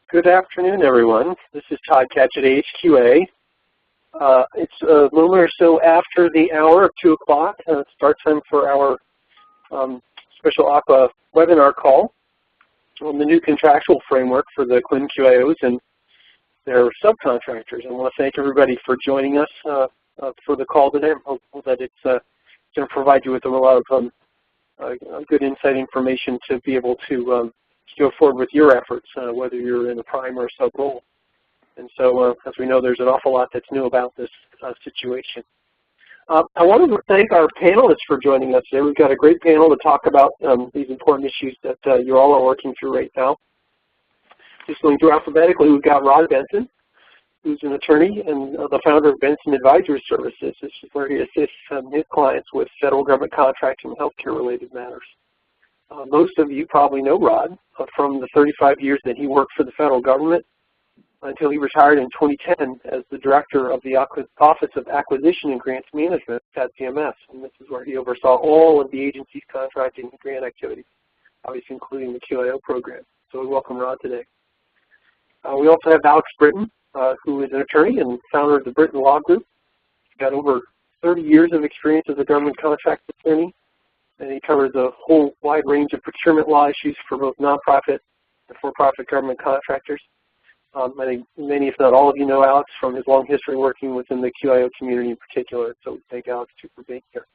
Good afternoon, everyone. This is Todd Ketch at AHQA. It's a moment or so after the hour of 2 o'clock, start time for our special AQUA webinar call on the new contractual framework for the QIN QIOs and their subcontractors. I want to thank everybody for joining us for the call today. I'm hopeful that it's going to provide you with a lot of good insight information to be able to go forward with your efforts, whether you're in a prime or a sub role. And so, as we know, there's an awful lot that's new about this situation. I wanted to thank our panelists for joining us today. We've got a great panel to talk about these important issues that you all are working through right now. Just going through alphabetically, we've got Rod Benson, who's an attorney and the founder of Benson Advisory Services. This is where he assists his clients with federal government contracting and healthcare-related matters. Most of you probably know Rod from the 35 years that he worked for the federal government until he retired in 2010 as the director of the Office of Acquisition and Grants Management at CMS. And this is where he oversaw all of the agency's contracting and grant activities, obviously including the QIO program. So we welcome Rod today. We also have Alex Britton, who is an attorney and founder of the Britton Law Group. He's got over 30 years of experience as a government contract attorney, and he covers a whole wide range of procurement law issues for both nonprofit and for-profit government contractors. I think many, if not all of you, know Alex from his long history working within the QIO community in particular, so we thank Alex too for being here.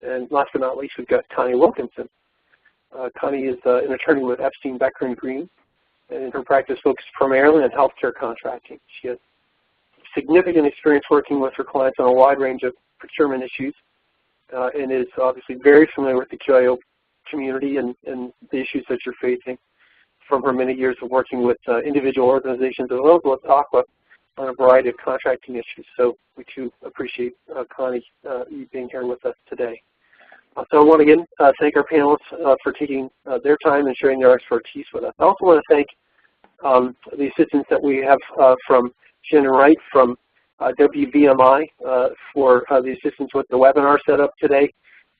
And last but not least, we've got Connie Wilkinson. Connie is an attorney with Epstein, Becker & Green, and her practice focuses primarily on healthcare contracting. She has significant experience working with her clients on a wide range of procurement issues, and is obviously very familiar with the QIO community and the issues that you're facing from her many years of working with individual organizations as well as with AQUA on a variety of contracting issues. So we too appreciate, Connie, you being here with us today. So I want to again thank our panelists for taking their time and sharing their expertise with us. I also want to thank the assistance that we have from Shannon Wright from WVMI for the assistance with the webinar setup today.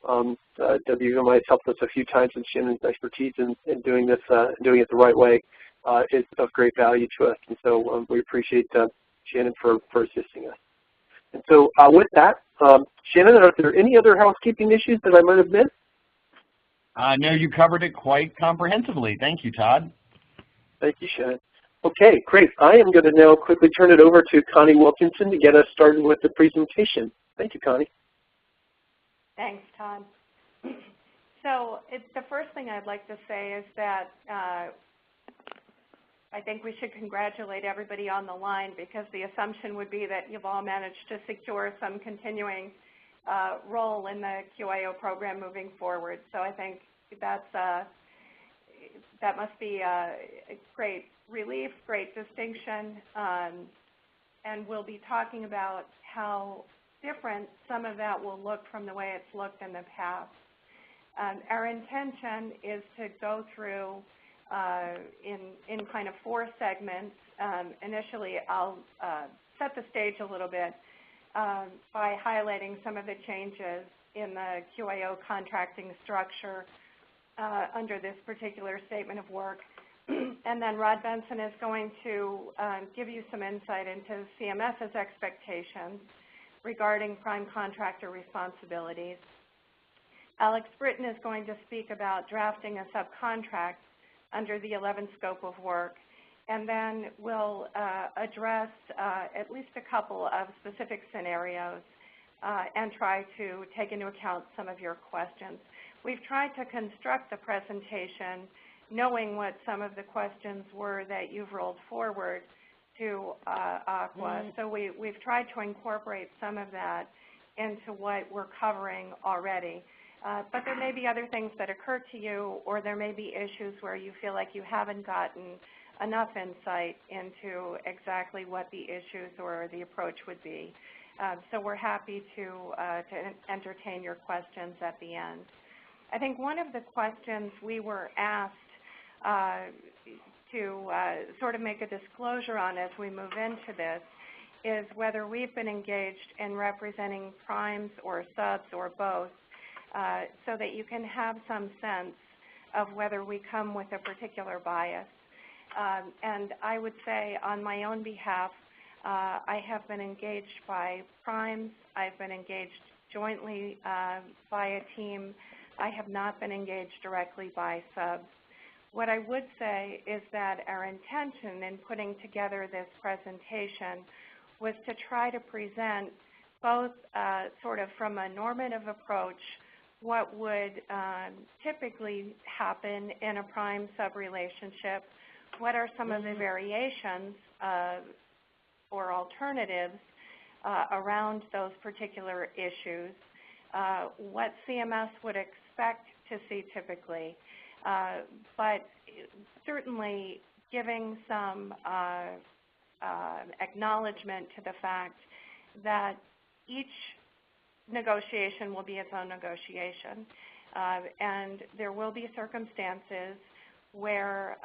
WVMI has helped us a few times, and Shannon's expertise in doing this, doing it the right way, is of great value to us. And so we appreciate Shannon for assisting us. And so with that, Shannon, are there any other housekeeping issues that I might have missed? No, you covered it quite comprehensively. Thank you, Todd. Thank you, Shannon. Okay, great. I am going to now quickly turn it over to Connie Wilkinson to get us started with the presentation. Thank you, Connie. Thanks, Todd. So the first thing I'd like to say is that I think we should congratulate everybody on the line, because the assumption would be that you've all managed to secure some continuing role in the QIO program moving forward. So I think that must be a great relief, great distinction, and we'll be talking about how different some of that will look from the way it's looked in the past. Our intention is to go through in kind of 4 segments. Initially, I'll set the stage a little bit by highlighting some of the changes in the QIO contracting structure under this particular statement of work. And then Rod Benson is going to give you some insight into CMS's expectations regarding prime contractor responsibilities. Alex Britton is going to speak about drafting a subcontract under the 11th scope of work, and then we'll address at least a couple of specific scenarios and try to take into account some of your questions. We've tried to construct the presentation knowing what some of the questions were that you've rolled forward to AQUA. So we've tried to incorporate some of that into what we're covering already. But there may be other things that occur to you, or there may be issues where you feel like you haven't gotten enough insight into exactly what the issues or the approach would be. So we're happy to entertain your questions at the end. I think one of the questions we were asked to sort of make a disclosure on as we move into this is whether we've been engaged in representing primes or subs or both, so that you can have some sense of whether we come with a particular bias. And I would say on my own behalf, I have been engaged by primes. I've been engaged jointly by a team. I have not been engaged directly by subs. What I would say is that our intention in putting together this presentation was to try to present both sort of from a normative approach what would typically happen in a prime-sub relationship, what are some of the variations or alternatives around those particular issues, what CMS would expect to see typically, but certainly giving some acknowledgement to the fact that each negotiation will be its own negotiation, and there will be circumstances where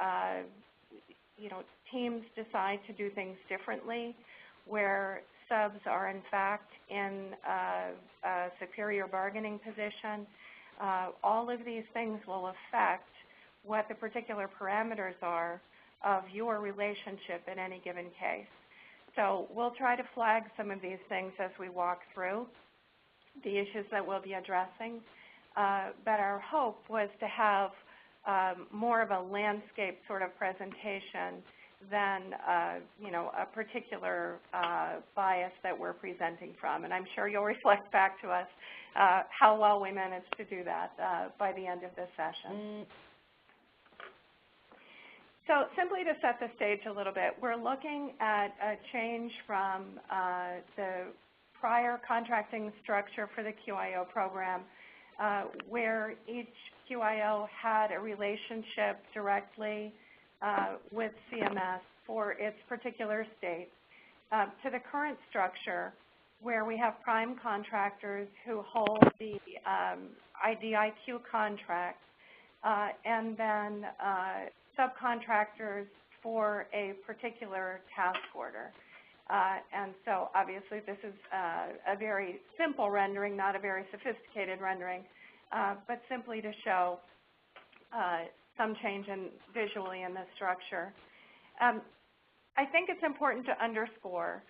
teams decide to do things differently, where subs are in fact in a superior bargaining position. All of these things will affect what the particular parameters are of your relationship in any given case. So we'll try to flag some of these things as we walk through the issues that we'll be addressing. But our hope was to have more of a landscape sort of presentation than a particular bias that we're presenting from. And I'm sure you'll reflect back to us how well we managed to do that by the end of this session. So simply to set the stage a little bit, we're looking at a change from the prior contracting structure for the QIO program, where each QIO had a relationship directly with CMS for its particular state, to the current structure where we have prime contractors who hold the IDIQ contract, and then subcontractors for a particular task order. And so obviously this is a very simple rendering, not a very sophisticated rendering, but simply to show some change visually in this structure. I think it's important to underscore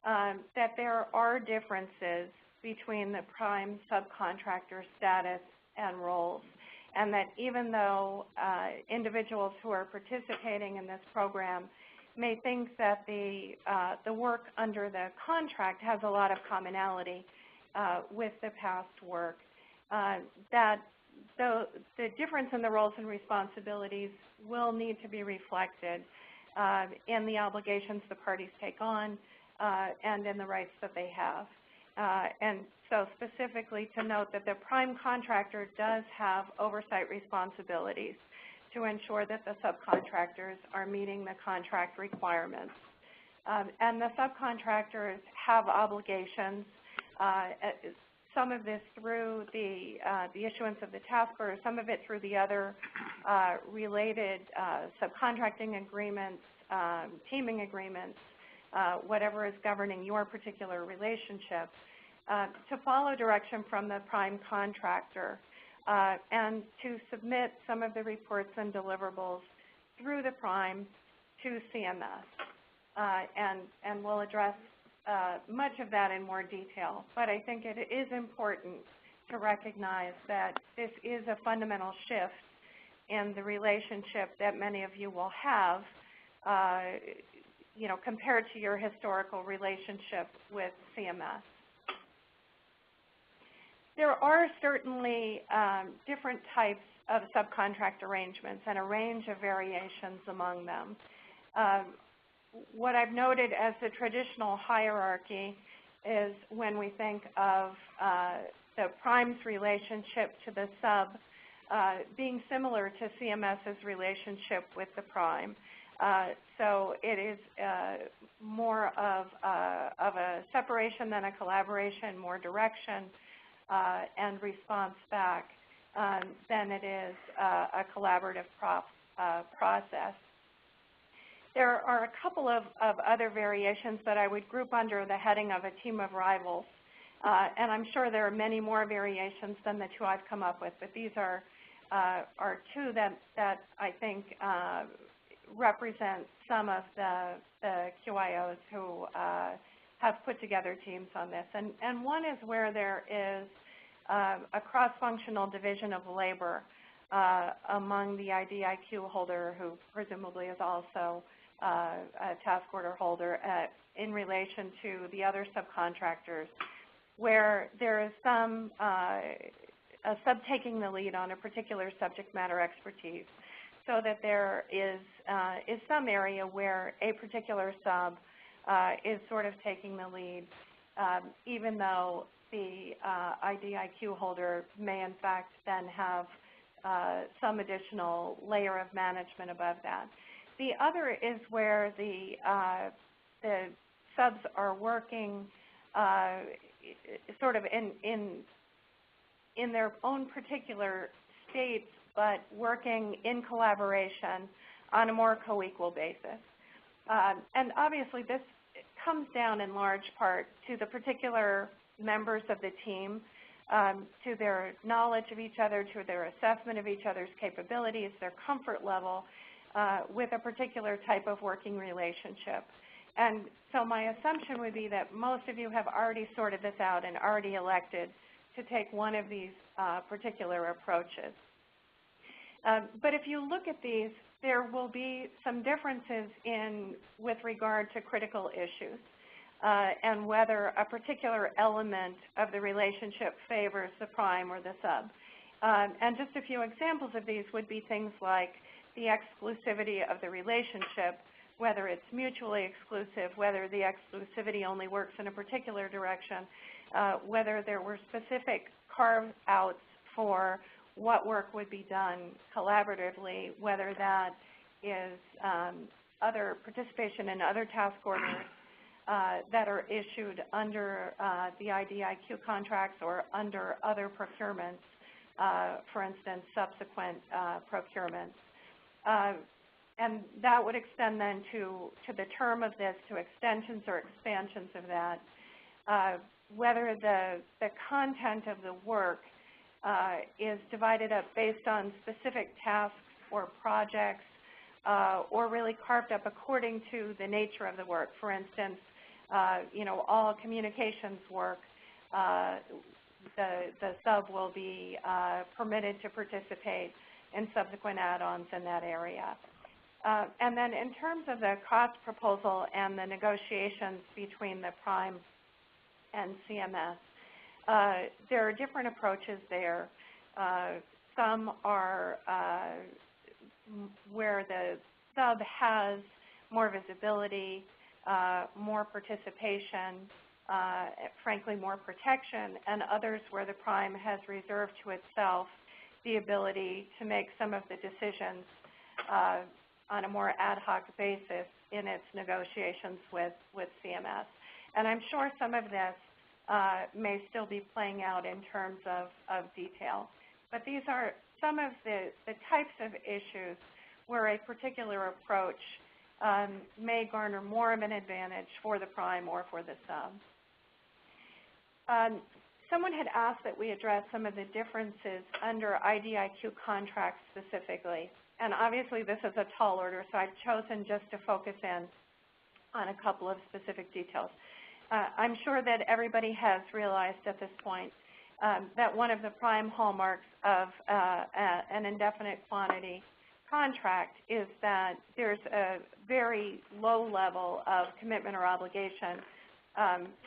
that there are differences between the prime subcontractor status and roles, and that even though individuals who are participating in this program may think that the work under the contract has a lot of commonality with the past work, that the difference in the roles and responsibilities will need to be reflected in the obligations the parties take on and in the rights that they have. And so specifically to note that the prime contractor does have oversight responsibilities to ensure that the subcontractors are meeting the contract requirements. And the subcontractors have obligations, some of this through the issuance of the task order, some of it through the other related subcontracting agreements, teaming agreements, whatever is governing your particular relationship, to follow direction from the prime contractor and to submit some of the reports and deliverables through the prime to CMS. And we'll address much of that in more detail. But I think it is important to recognize that this is a fundamental shift in the relationship that many of you will have compared to your historical relationship with CMS. There are certainly different types of subcontract arrangements and a range of variations among them. What I've noted as the traditional hierarchy is when we think of the prime's relationship to the sub being similar to CMS's relationship with the prime. So it is more of a separation than a collaboration, more direction and response back than it is a collaborative process. There are a couple of other variations that I would group under the heading of a team of rivals. And I'm sure there are many more variations than the two I've come up with, but these are two that I think represent some of the QIOs who have put together teams on this. And one is where there is a cross-functional division of labor among the IDIQ holder, who presumably is also a task order holder, in relation to the other subcontractors, where there is some a sub taking the lead on a particular subject matter expertise, so that there is some area where a particular sub is sort of taking the lead, even though the IDIQ holder may in fact then have some additional layer of management above that. The other is where the subs are working sort of in their own particular states, but working in collaboration on a more co-equal basis. And obviously this comes down in large part to the particular members of the team, to their knowledge of each other, to their assessment of each other's capabilities, their comfort level with a particular type of working relationship. And so my assumption would be that most of you have already sorted this out and already elected to take one of these particular approaches. But if you look at these, there will be some differences with regard to critical issues and whether a particular element of the relationship favors the prime or the sub. And just a few examples of these would be things like the exclusivity of the relationship, whether it's mutually exclusive, whether the exclusivity only works in a particular direction, whether there were specific carve-outs for what work would be done collaboratively, whether that is other participation in other task orders that are issued under the IDIQ contracts or under other procurements, for instance, subsequent procurements. And that would extend then to the term of this, to extensions or expansions of that, whether the content of the work is divided up based on specific tasks or projects, or really carved up according to the nature of the work. For instance, all communications work, the sub will be permitted to participate in subsequent add-ons in that area. And then in terms of the cost proposal and the negotiations between the prime and CMS, there are different approaches there. Some are where the sub has more visibility, more participation, frankly more protection, and others where the prime has reserved to itself the ability to make some of the decisions on a more ad hoc basis in its negotiations with CMS. And I'm sure some of this may still be playing out in terms of detail. But these are some of the types of issues where a particular approach may garner more of an advantage for the prime or for the sub. Someone had asked that we address some of the differences under IDIQ contracts specifically. And obviously this is a tall order, so I've chosen just to focus in on a couple of specific details. I'm sure that everybody has realized at this point that one of the prime hallmarks of an indefinite quantity contract is that there's a very low level of commitment or obligation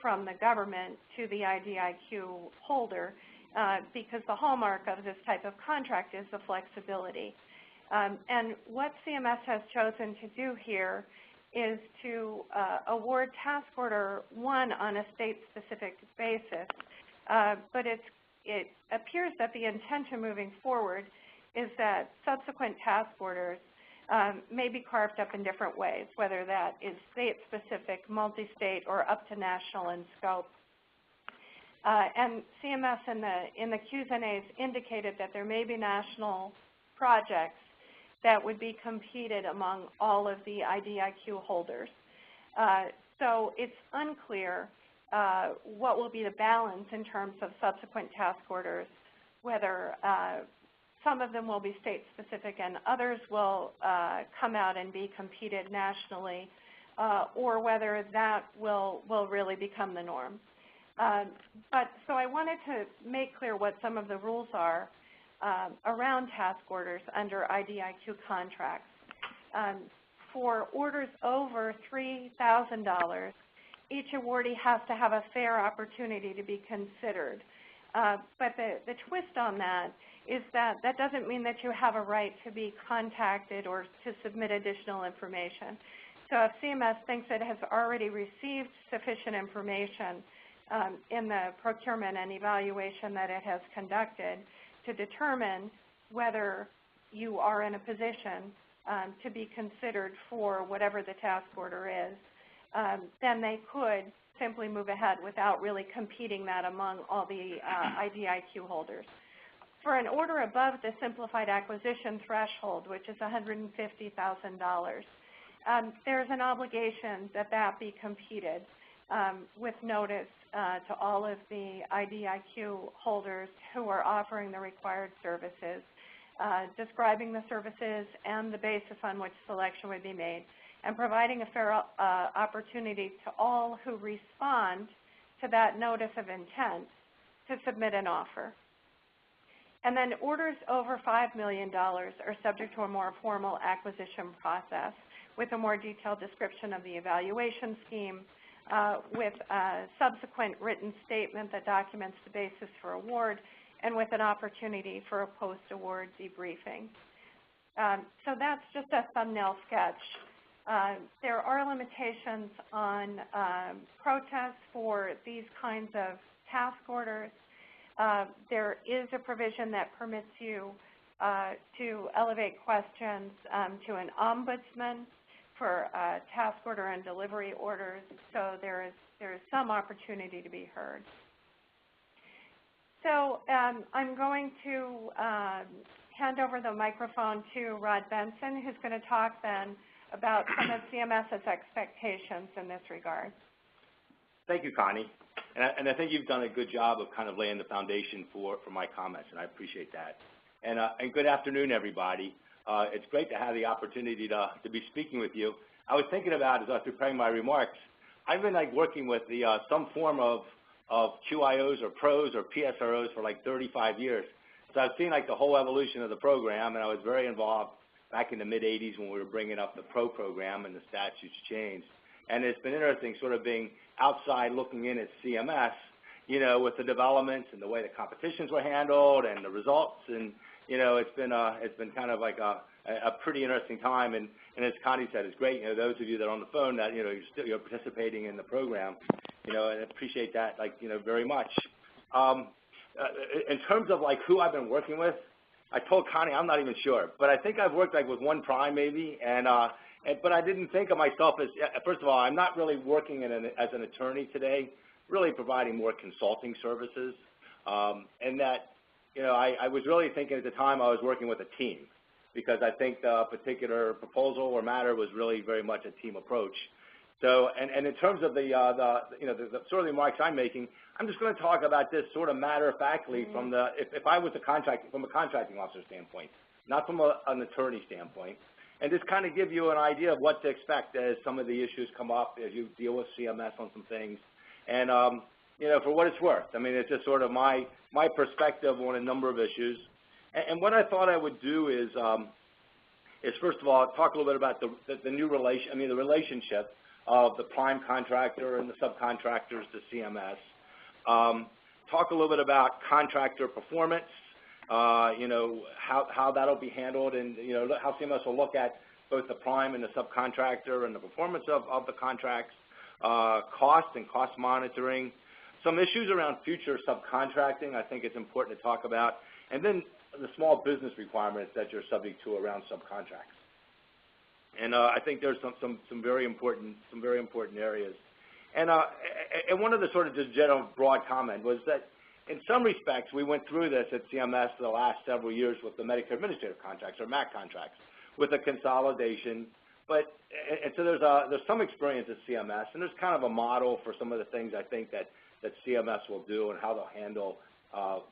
from the government to the IDIQ holder because the hallmark of this type of contract is the flexibility. And what CMS has chosen to do here is to award task order 1 on a state-specific basis, but it appears that the intention moving forward is that subsequent task orders may be carved up in different ways, whether that is state-specific, multi-state, or up to national in scope. And CMS in the Q's and A's indicated that there may be national projects that would be competed among all of the IDIQ holders. So it's unclear what will be the balance in terms of subsequent task orders, whether some of them will be state-specific and others will come out and be competed nationally, or whether that will really become the norm. So I wanted to make clear what some of the rules are around task orders under IDIQ contracts. For orders over $3,000, each awardee has to have a fair opportunity to be considered. But the twist on that is that that doesn't mean that you have a right to be contacted or to submit additional information. So if CMS thinks it has already received sufficient information in the procurement and evaluation that it has conducted to determine whether you are in a position to be considered for whatever the task order is, then they could simply move ahead without really competing that among all the IDIQ holders. For an order above the simplified acquisition threshold, which is $150,000, there's an obligation that that be competed with notice to all of the IDIQ holders who are offering the required services, describing the services and the basis on which selection would be made, and providing a fair opportunity to all who respond to that notice of intent to submit an offer. And then orders over $5 million are subject to a more formal acquisition process with a more detailed description of the evaluation scheme, with a subsequent written statement that documents the basis for award, and with an opportunity for a post-award debriefing. So that's just a thumbnail sketch. There are limitations on protests for these kinds of task orders. There is a provision that permits you to elevate questions to an ombudsman for task order and delivery orders, so there is some opportunity to be heard. So I'm going to hand over the microphone to Rod Benson, who's going to talk then about some of CMS's expectations in this regard. Thank you, Connie. And I think you've done a good job of kind of laying the foundation for my comments, and I appreciate that. And good afternoon, everybody. It's great to have the opportunity to be speaking with you. I was thinking about, as I was preparing my remarks, I've been like working with the some form of QIOs or PROs or PSROs for like 35 years. So I've seen like the whole evolution of the program, and I was very involved back in the mid-'80s when we were bringing up the PRO program and the statutes changed. And it's been interesting sort of being outside looking in at CMS, you know, with the developments and the way the competitions were handled and the results. And, you know, it's been kind of like a pretty interesting time. And as Connie said, it's great, you know, those of you that are on the phone that, you know, you're participating in the program, you know, and I appreciate that, like, you know, very much. In terms of like who I've been working with, I told Connie I'm not even sure, but I think I've worked like with one prime maybe, but I didn't think of myself as, first of all, I'm not really working as an attorney today, really providing more consulting services, and that, you know, I was really thinking at the time I was working with a team, because I think the particular proposal or matter was really very much a team approach. So, and in terms of the sort of the remarks I'm making, I'm just going to talk about this sort of matter-of-factly from the, if I was from a contracting officer standpoint, not from an attorney standpoint, and just kind of give you an idea of what to expect as some of the issues come up as you deal with CMS on some things. And, you know, for what it's worth, I mean, it's just sort of my perspective on a number of issues. And what I thought I would do is first of all, talk a little bit about the new the relationship of the prime contractor and the subcontractors to CMS. Talk a little bit about contractor performance, you know, how that'll be handled, and, you know, how CMS will look at both the prime and the subcontractor and the performance of the contracts, cost and cost monitoring, some issues around future subcontracting I think it's important to talk about, and then the small business requirements that you're subject to around subcontracts. And I think there's some very important areas. And one of the sort of just general broad comment was that in some respects we went through this at CMS the last several years with the Medicare Administrative Contracts or MAC contracts with a consolidation. But and so there's some experience at CMS, and there's kind of a model for some of the things I think that CMS will do and how they'll handle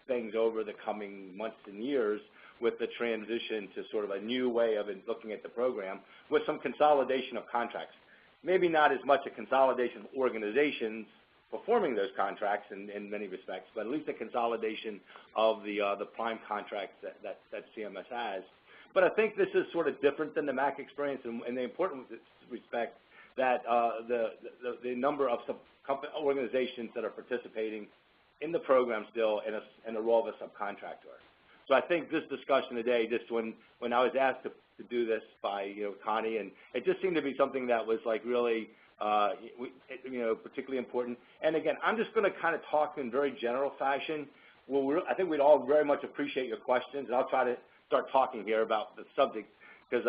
things over the coming months and years. with the transition to sort of a new way of looking at the program with some consolidation of contracts. Maybe not as much a consolidation of organizations performing those contracts in many respects, but at least a consolidation of the prime contracts that CMS has. But I think this is sort of different than the MAC experience in the important respect that the number of organizations that are participating in the program still in the role of a subcontractor. So I think this discussion today, just when I was asked to do this by Connie, and it just seemed to be something that was like really particularly important. And again, I'm just going to kind of talk in very general fashion. I think we'd all very much appreciate your questions, and I'll try to start talking here about the subject because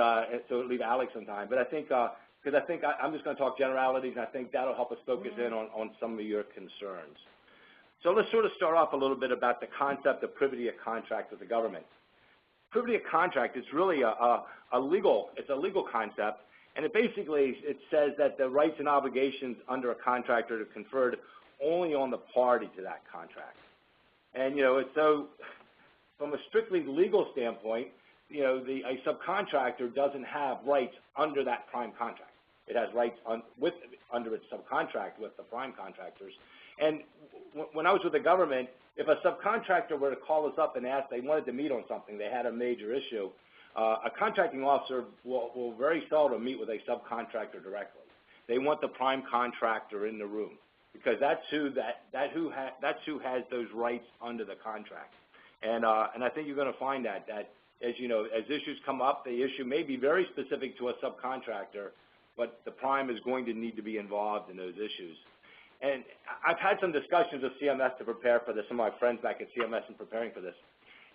so leave Alex some time. But I think because I'm just going to talk generalities, and I think that'll help us focus in on some of your concerns. So let's sort of start off a little bit about the concept of privity of contract with the government. Privity of contract is really a legal concept, and it basically says that the rights and obligations under a contract are conferred only on the party to that contract. And so from a strictly legal standpoint, a subcontractor doesn't have rights under that prime contract. It has rights under its subcontract with the prime contractors. And when I was with the government, if a subcontractor were to call us up and ask they wanted to meet on something, they had a major issue, a contracting officer will very seldom meet with a subcontractor directly. They want the prime contractor in the room because that's who has those rights under the contract. And I think you're going to find that as as issues come up, the issue may be very specific to a subcontractor, but the prime is going to need to be involved in those issues. And I've had some discussions with CMS to prepare for this, some of my friends back at CMS in preparing for this.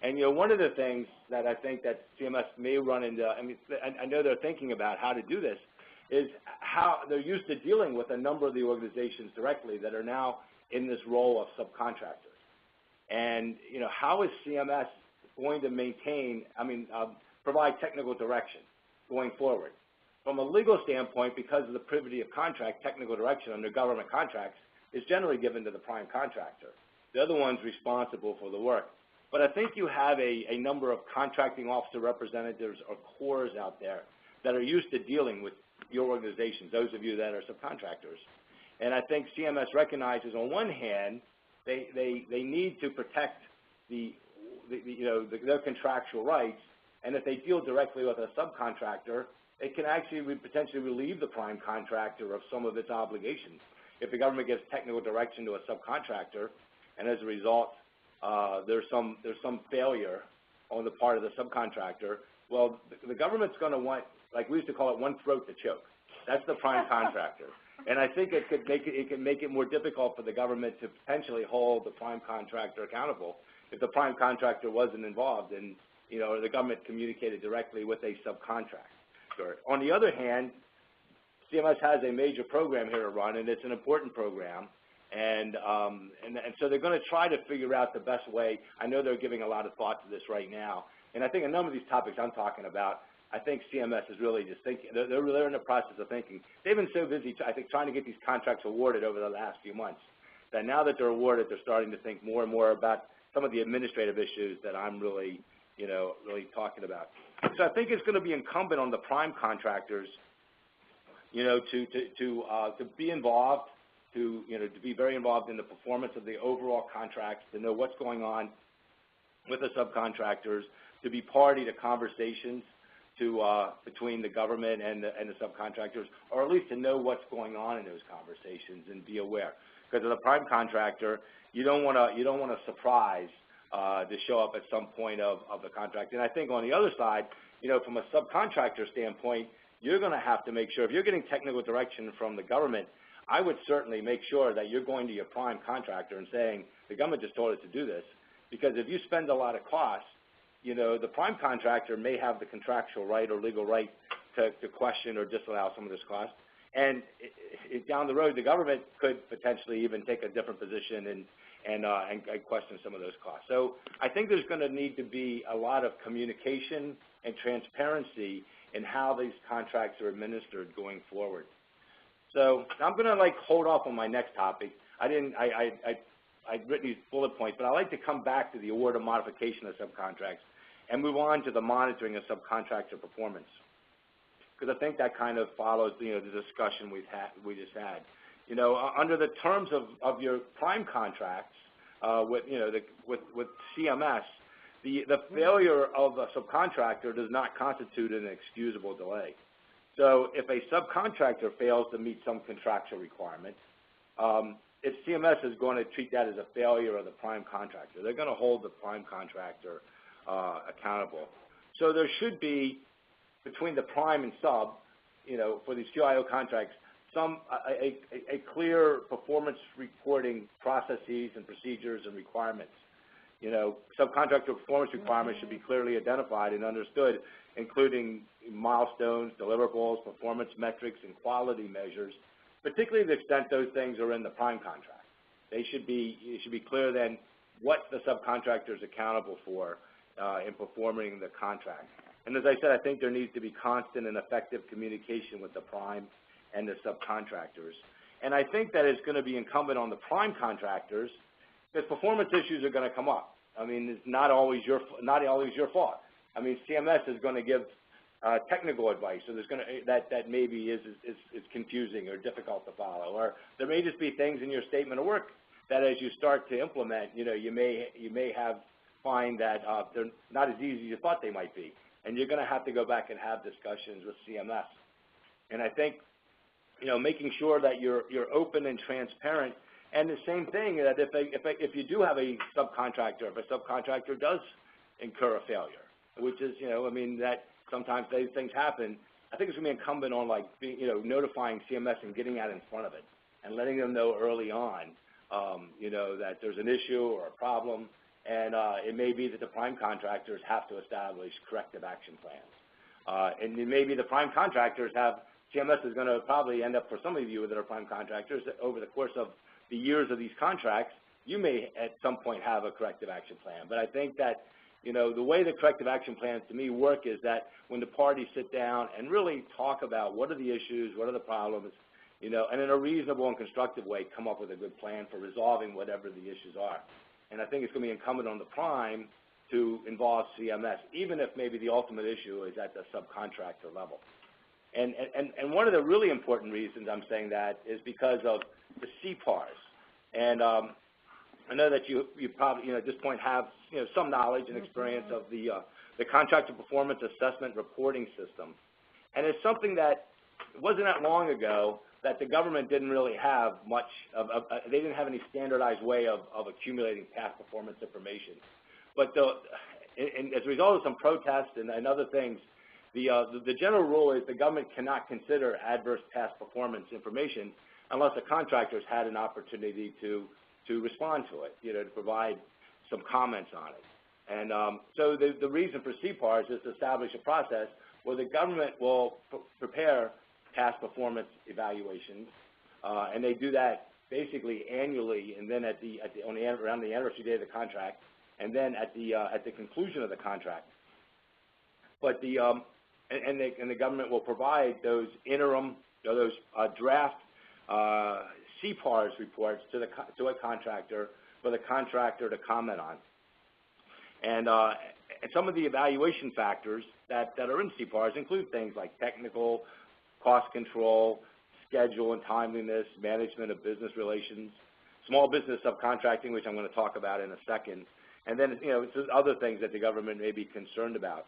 And one of the things that I think that CMS may run into, I know they're thinking about how to do this, is how they're used to dealing with a number of the organizations directly that are now in this role of subcontractors. And how is CMS going to maintain, provide technical direction going forward? From a legal standpoint, because of the privity of contract, technical direction under government contracts is generally given to the prime contractor. The other one's responsible for the work. But I think you have a number of contracting officer representatives or cores out there that are used to dealing with your organizations, those of you that are subcontractors. And I think CMS recognizes on one hand, they need to protect their contractual rights, and if they deal directly with a subcontractor, it can actually potentially relieve the prime contractor of some of its obligations. If the government gives technical direction to a subcontractor, and as a result, there's some failure on the part of the subcontractor, well, the government's going to want, like we used to call it, one throat to choke. That's the prime contractor. And I think it could make it more difficult for the government to potentially hold the prime contractor accountable if the prime contractor wasn't involved and the government communicated directly with a subcontractor. On the other hand, CMS has a major program here to run, and it's an important program, and so they're going to try to figure out the best way. I know they're giving a lot of thought to this right now, and I think a number of these topics I'm talking about, I think CMS is really just thinking. They're in the process of thinking. They've been so busy, I think, trying to get these contracts awarded over the last few months that now that they're awarded, they're starting to think more and more about some of the administrative issues that I'm really talking about. So I think it's going to be incumbent on the prime contractors, to be involved, to be very involved in the performance of the overall contracts, to know what's going on with the subcontractors, to be party to conversations between the government and the subcontractors, or at least to know what's going on in those conversations and be aware. Because as a prime contractor, you don't want a surprise to show up at some point of the contract. And I think on the other side, from a subcontractor standpoint, you're going to have to make sure, if you're getting technical direction from the government, I would certainly make sure that you're going to your prime contractor and saying, the government just told us to do this. Because if you spend a lot of costs, the prime contractor may have the contractual right or legal right to question or disallow some of this cost. And down the road, the government could potentially even take a different position and question some of those costs. So I think there's going to need to be a lot of communication and transparency in how these contracts are administered going forward. So I'm going to hold off on my next topic. I'd written these bullet points, but I'd like to come back to the award of modification of subcontracts and move on to the monitoring of subcontractor performance. Because I think that kind of follows, the discussion we just had. Under the terms of your prime contracts with CMS, the failure of a subcontractor does not constitute an excusable delay. So if a subcontractor fails to meet some contractual requirement, if CMS is going to treat that as a failure of the prime contractor, they're going to hold the prime contractor accountable. So there should be, between the prime and sub, for these QIO contracts, a clear performance reporting processes and procedures and requirements. Subcontractor performance requirements should be clearly identified and understood, including milestones, deliverables, performance metrics, and quality measures, particularly to the extent those things are in the prime contract. It should be clear then what the subcontractor is accountable for in performing the contract. And as I said, I think there needs to be constant and effective communication with the prime and the subcontractors. And I think that it's going to be incumbent on the prime contractors, because performance issues are going to come up. I mean, it's not always your fault. I mean, CMS is going to give technical advice, so there's going to that maybe is confusing or difficult to follow, or there may just be things in your statement of work that as you start to implement, you may find that they're not as easy as you thought they might be, and you're going to have to go back and have discussions with CMS. And I think, making sure that you're open and transparent. And the same thing, that if you do have a subcontractor, if a subcontractor does incur a failure, which is, that sometimes these things happen, I think it's going to be incumbent on notifying CMS and getting out in front of it and letting them know early on, that there's an issue or a problem, and it may be that the prime contractors have to establish corrective action plans. And it may be the prime contractors have, CMS is going to probably end up, for some of you that are prime contractors, over the course of the years of these contracts, you may at some point have a corrective action plan. But I think that, the way the corrective action plans to me work is that when the parties sit down and really talk about what are the issues, what are the problems, and in a reasonable and constructive way come up with a good plan for resolving whatever the issues are. And I think it's going to be incumbent on the prime to involve CMS, even if maybe the ultimate issue is at the subcontractor level. And one of the really important reasons I'm saying that is because of the CPARs. And I know that you probably, at this point have, some knowledge and experience of the Contractor Performance Assessment Reporting System. And it's something that wasn't that long ago that the government didn't really have much of, they didn't have any standardized way of accumulating past performance information. But as a result of some protests and other things, the general rule is the government cannot consider adverse past performance information unless the contractors had an opportunity to respond to it, to provide some comments on it. And so the reason for CPARs is to establish a process where the government will prepare past performance evaluations, and they do that basically annually, and then around the anniversary day of the contract, and then at the conclusion of the contract. But the government will provide those interim, those draft CPARs reports to a contractor for the contractor to comment on. And some of the evaluation factors that are in CPARs include things like technical, cost control, schedule and timeliness, management of business relations, small business subcontracting, which I'm going to talk about in a second, and then it's other things that the government may be concerned about.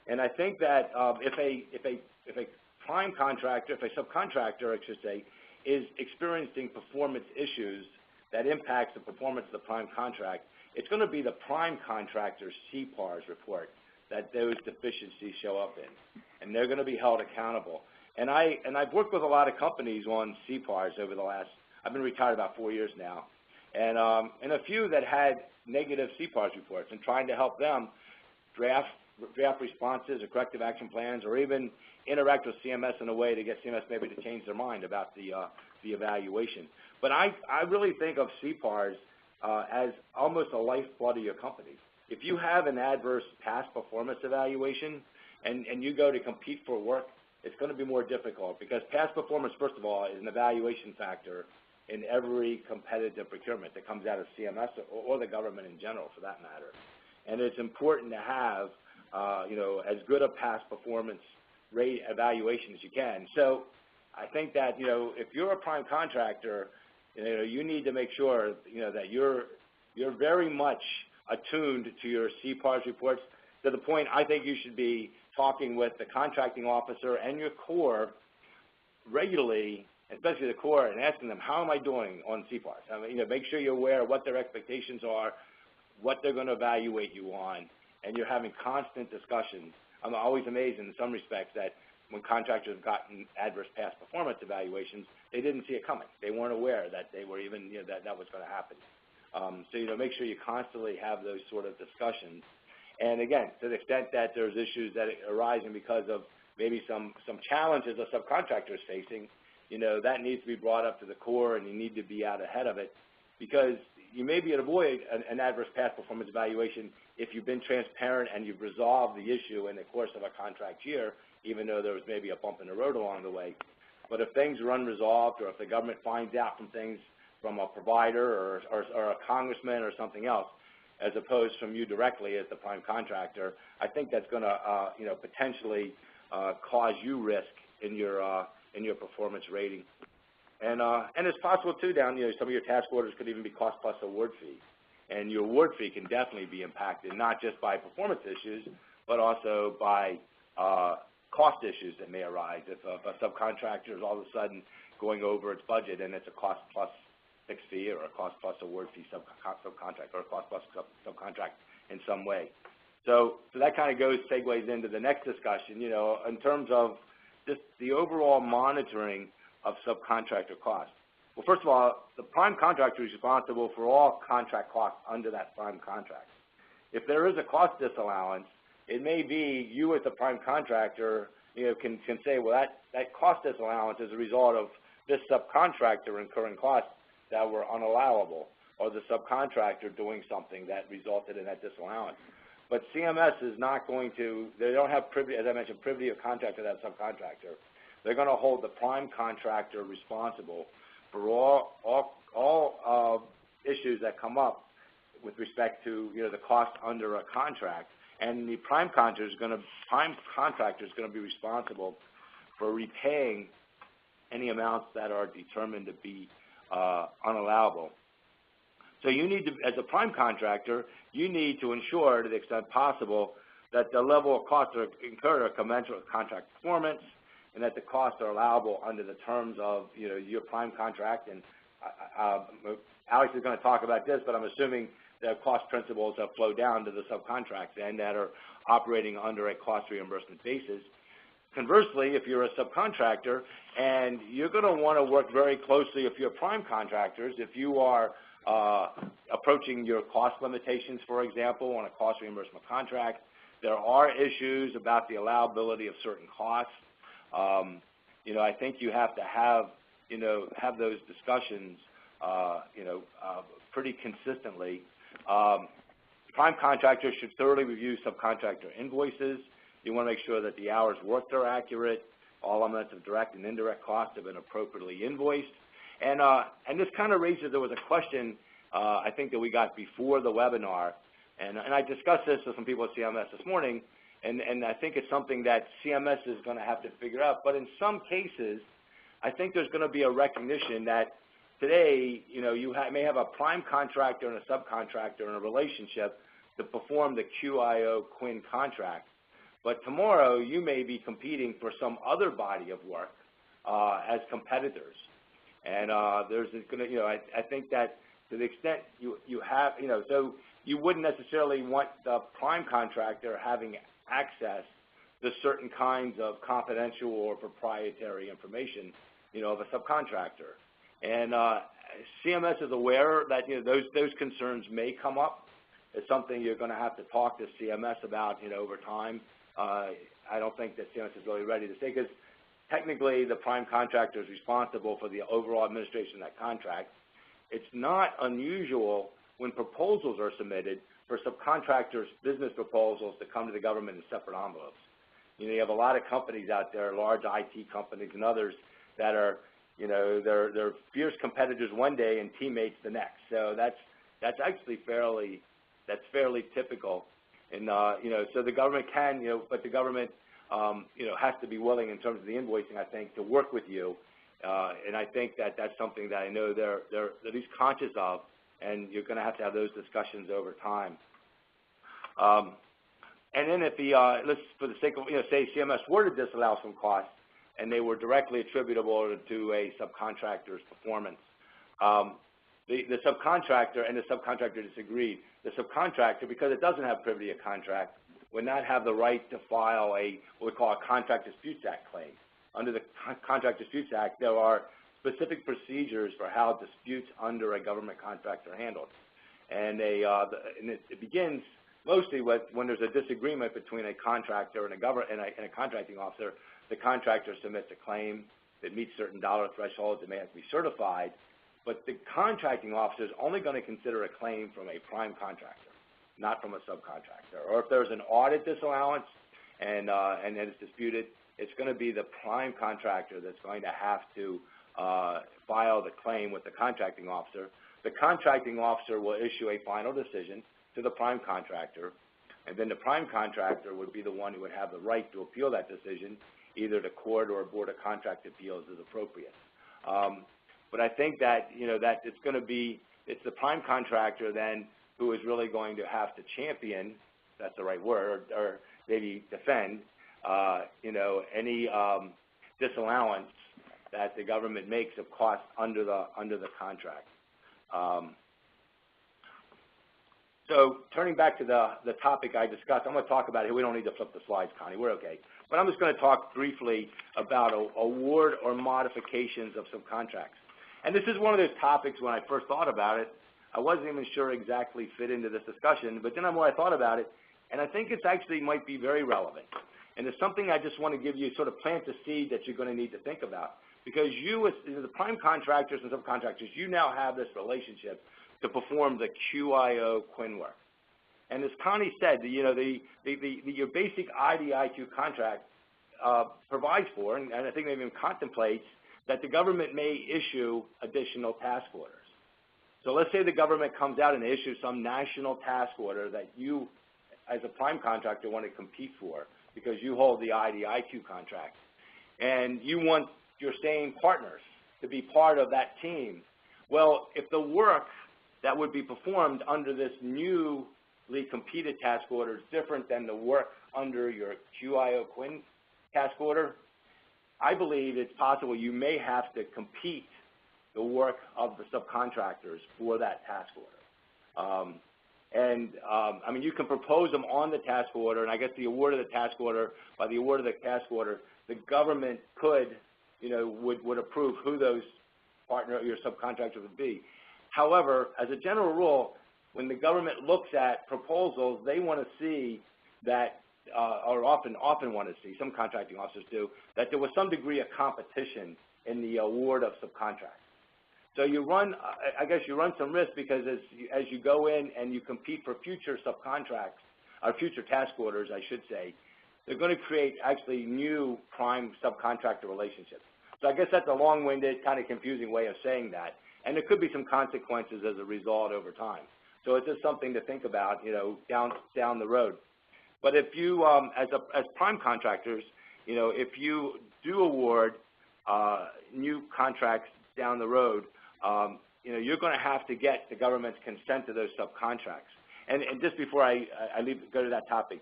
And I think that if a prime contractor, if a subcontractor, I should say, is experiencing performance issues that impacts the performance of the prime contract, it's going to be the prime contractor's CPARs report that those deficiencies show up in, and they're going to be held accountable. And I've worked with a lot of companies on CPARs over the last, I've been retired about 4 years now, and a few that had negative CPARs reports, and trying to help them draft responses or corrective action plans, or even interact with CMS in a way to get CMS maybe to change their mind about the evaluation. But I really think of CPARs as almost a lifeblood of your company. If you have an adverse past performance evaluation and you go to compete for work, it's going to be more difficult, because past performance, first of all, is an evaluation factor in every competitive procurement that comes out of CMS or the government in general, for that matter. And it's important to have as good a past performance rate evaluation as you can. So I think that, if you're a prime contractor, you need to make sure, that you're very much attuned to your CPARS reports, to the point I think you should be talking with the contracting officer and your Corps regularly, especially the Corps, and asking them, how am I doing on CPARS? I mean, make sure you're aware of what their expectations are, what they're going to evaluate you on, and you're having constant discussions. I'm always amazed in some respects that when contractors have gotten adverse past performance evaluations, they didn't see it coming. They weren't aware that they were even, that was going to happen. So, make sure you constantly have those sort of discussions. And again, to the extent that there's issues that are arising because of maybe some challenges a subcontractor is facing, that needs to be brought up to the Corps, and you need to be out ahead of it, because you may be able to avoid an adverse past performance evaluation if you've been transparent and you've resolved the issue in the course of a contract year, even though there was maybe a bump in the road along the way. But if things are unresolved, or if the government finds out from things from a provider or a congressman or something else, as opposed from you directly as the prime contractor, I think that's going to, potentially cause you risk in your performance rating. And it's possible too some of your task orders could even be cost plus award fee. And your award fee can definitely be impacted, not just by performance issues, but also by cost issues that may arise. If a subcontractor is all of a sudden going over its budget and it's a cost plus fixed fee, or a cost plus award fee subcontract, or a cost plus subcontract in some way. So that kind of segues into the next discussion, in terms of just the overall monitoring of subcontractor costs. Well, first of all, the prime contractor is responsible for all contract costs under that prime contract. If there is a cost disallowance, it may be you as the prime contractor, can say, well, that cost disallowance is a result of this subcontractor incurring costs that were unallowable, or the subcontractor doing something that resulted in that disallowance. But CMS is not going to, they don't have privity, as I mentioned, privity of contract to that subcontractor. They're going to hold the prime contractor responsible for all issues that come up with respect to the cost under a contract, and the prime contractor is going to be responsible for repaying any amounts that are determined to be unallowable. So you need to, as a prime contractor, you need to ensure to the extent possible that the level of costs are incurred are commensurate with contract performance, and that the costs are allowable under the terms of your prime contract. And Alex is going to talk about this, but I'm assuming the cost principles that flow down to the subcontracts and that are operating under a cost reimbursement basis. Conversely, if you're a subcontractor and you're going to want to work very closely with your prime contractors, if you are approaching your cost limitations, for example, on a cost reimbursement contract, there are issues about the allowability of certain costs. I think you have to have those discussions, pretty consistently. Prime contractors should thoroughly review subcontractor invoices. You want to make sure that the hours worked are accurate, all elements of direct and indirect costs have been appropriately invoiced. And this kind of raises, there was a question I think that we got before the webinar, and I discussed this with some people at CMS this morning, and I think it's something that CMS is going to have to figure out. But in some cases, I think there's going to be a recognition that today, you may have a prime contractor and a subcontractor in a relationship to perform the QIO QIN contract. But tomorrow, you may be competing for some other body of work as competitors. And there's going to, I think that to the extent you have, so you wouldn't necessarily want the prime contractor having access to certain kinds of confidential or proprietary information, of a subcontractor. And CMS is aware that those concerns may come up. It's something you're going to have to talk to CMS about, over time. I don't think that CMS is really ready to say, because technically the prime contractor is responsible for the overall administration of that contract. It's not unusual when proposals are submitted for subcontractors' business proposals to come to the government in separate envelopes. You have a lot of companies out there, large IT companies and others, that are, they're fierce competitors one day and teammates the next. So that's actually fairly typical. And, so the government can, but the government, has to be willing in terms of the invoicing, I think, to work with you. And I think that that's something that I know they're at least conscious of, and you're going to have those discussions over time. And then if let's, for the sake of, say CMS were to disallow some costs and they were directly attributable to a subcontractor's performance, the subcontractor and the subcontractor disagreed. The subcontractor, because it doesn't have privity of contract, would not have the right to file what we call a Contract Disputes Act claim. Under the Contract Disputes Act, there are specific procedures for how disputes under a government contract are handled. And, it begins mostly when there's a disagreement between a contractor and a contracting officer. The contractor submits a claim that meets certain dollar thresholds. It may have to be certified. But the contracting officer is only going to consider a claim from a prime contractor, not from a subcontractor. Or if there's an audit disallowance and it's disputed, it's going to be the prime contractor that's going to have to file the claim with the contracting officer. The contracting officer will issue a final decision to the prime contractor, and then the prime contractor would be the one who would have the right to appeal that decision, either to court or a board of contract appeals as appropriate. But I think that, that it's going to be, it's the prime contractor then who is really going to have to champion, if that's the right word, or maybe defend, any disallowance that the government makes of costs under the contract. So turning back to the topic I discussed, I'm going to talk about it. We don't need to flip the slides, Connie. We're okay. But I'm just going to talk briefly about award or modifications of subcontracts. And this is one of those topics when I first thought about it, I wasn't even sure exactly fit into this discussion, but then the more I thought about it, and I think it's actually might be very relevant. And it's something I just want to give you, sort of plant the seed that you're going to need to think about. Because you, as the prime contractors and subcontractors, you now have this relationship to perform the QIO QIN work. And as Connie said, your basic IDIQ contract provides for, and I think maybe even contemplates, that the government may issue additional task orders. So let's say the government comes out and issues some national task order that you, as a prime contractor, want to compete for because you hold the IDIQ contract. And you want your same partners to be part of that team. Well, if the work that would be performed under this newly competed task order is different than the work under your QIO QIN task order, I believe it's possible you may have to compete the work of the subcontractors for that task order. I mean, you can propose them on the task order, and I guess the award of the task order, by the award of the task order, the government could, would approve who those partner, your subcontractor would be. However, as a general rule, when the government looks at proposals, they want to see that, or often want to see, some contracting officers do, that there was some degree of competition in the award of subcontracts. So you run, I guess you run some risk because as you go in and you compete for future subcontracts, or future task orders, I should say, they're going to create actually new prime subcontractor relationships. So I guess that's a long-winded, kind of confusing way of saying that. And there could be some consequences as a result over time. So it's just something to think about, down the road. But if you, as prime contractors, if you do award new contracts down the road, you're going to have to get the government's consent to those subcontracts. And just before I go to that topic,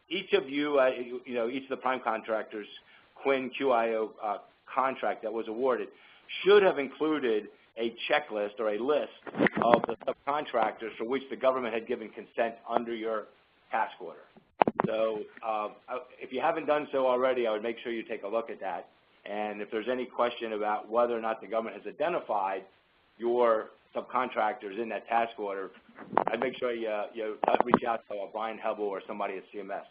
each of you, each of the prime contractors, QIN, QIO contract that was awarded should have included a checklist or a list of the subcontractors for which the government had given consent under your task order. So if you haven't done so already, I would make sure you take a look at that. And if there's any question about whether or not the government has identified your subcontractors in that task order, I'd make sure you reach out to Brian Hebel or somebody at CMS.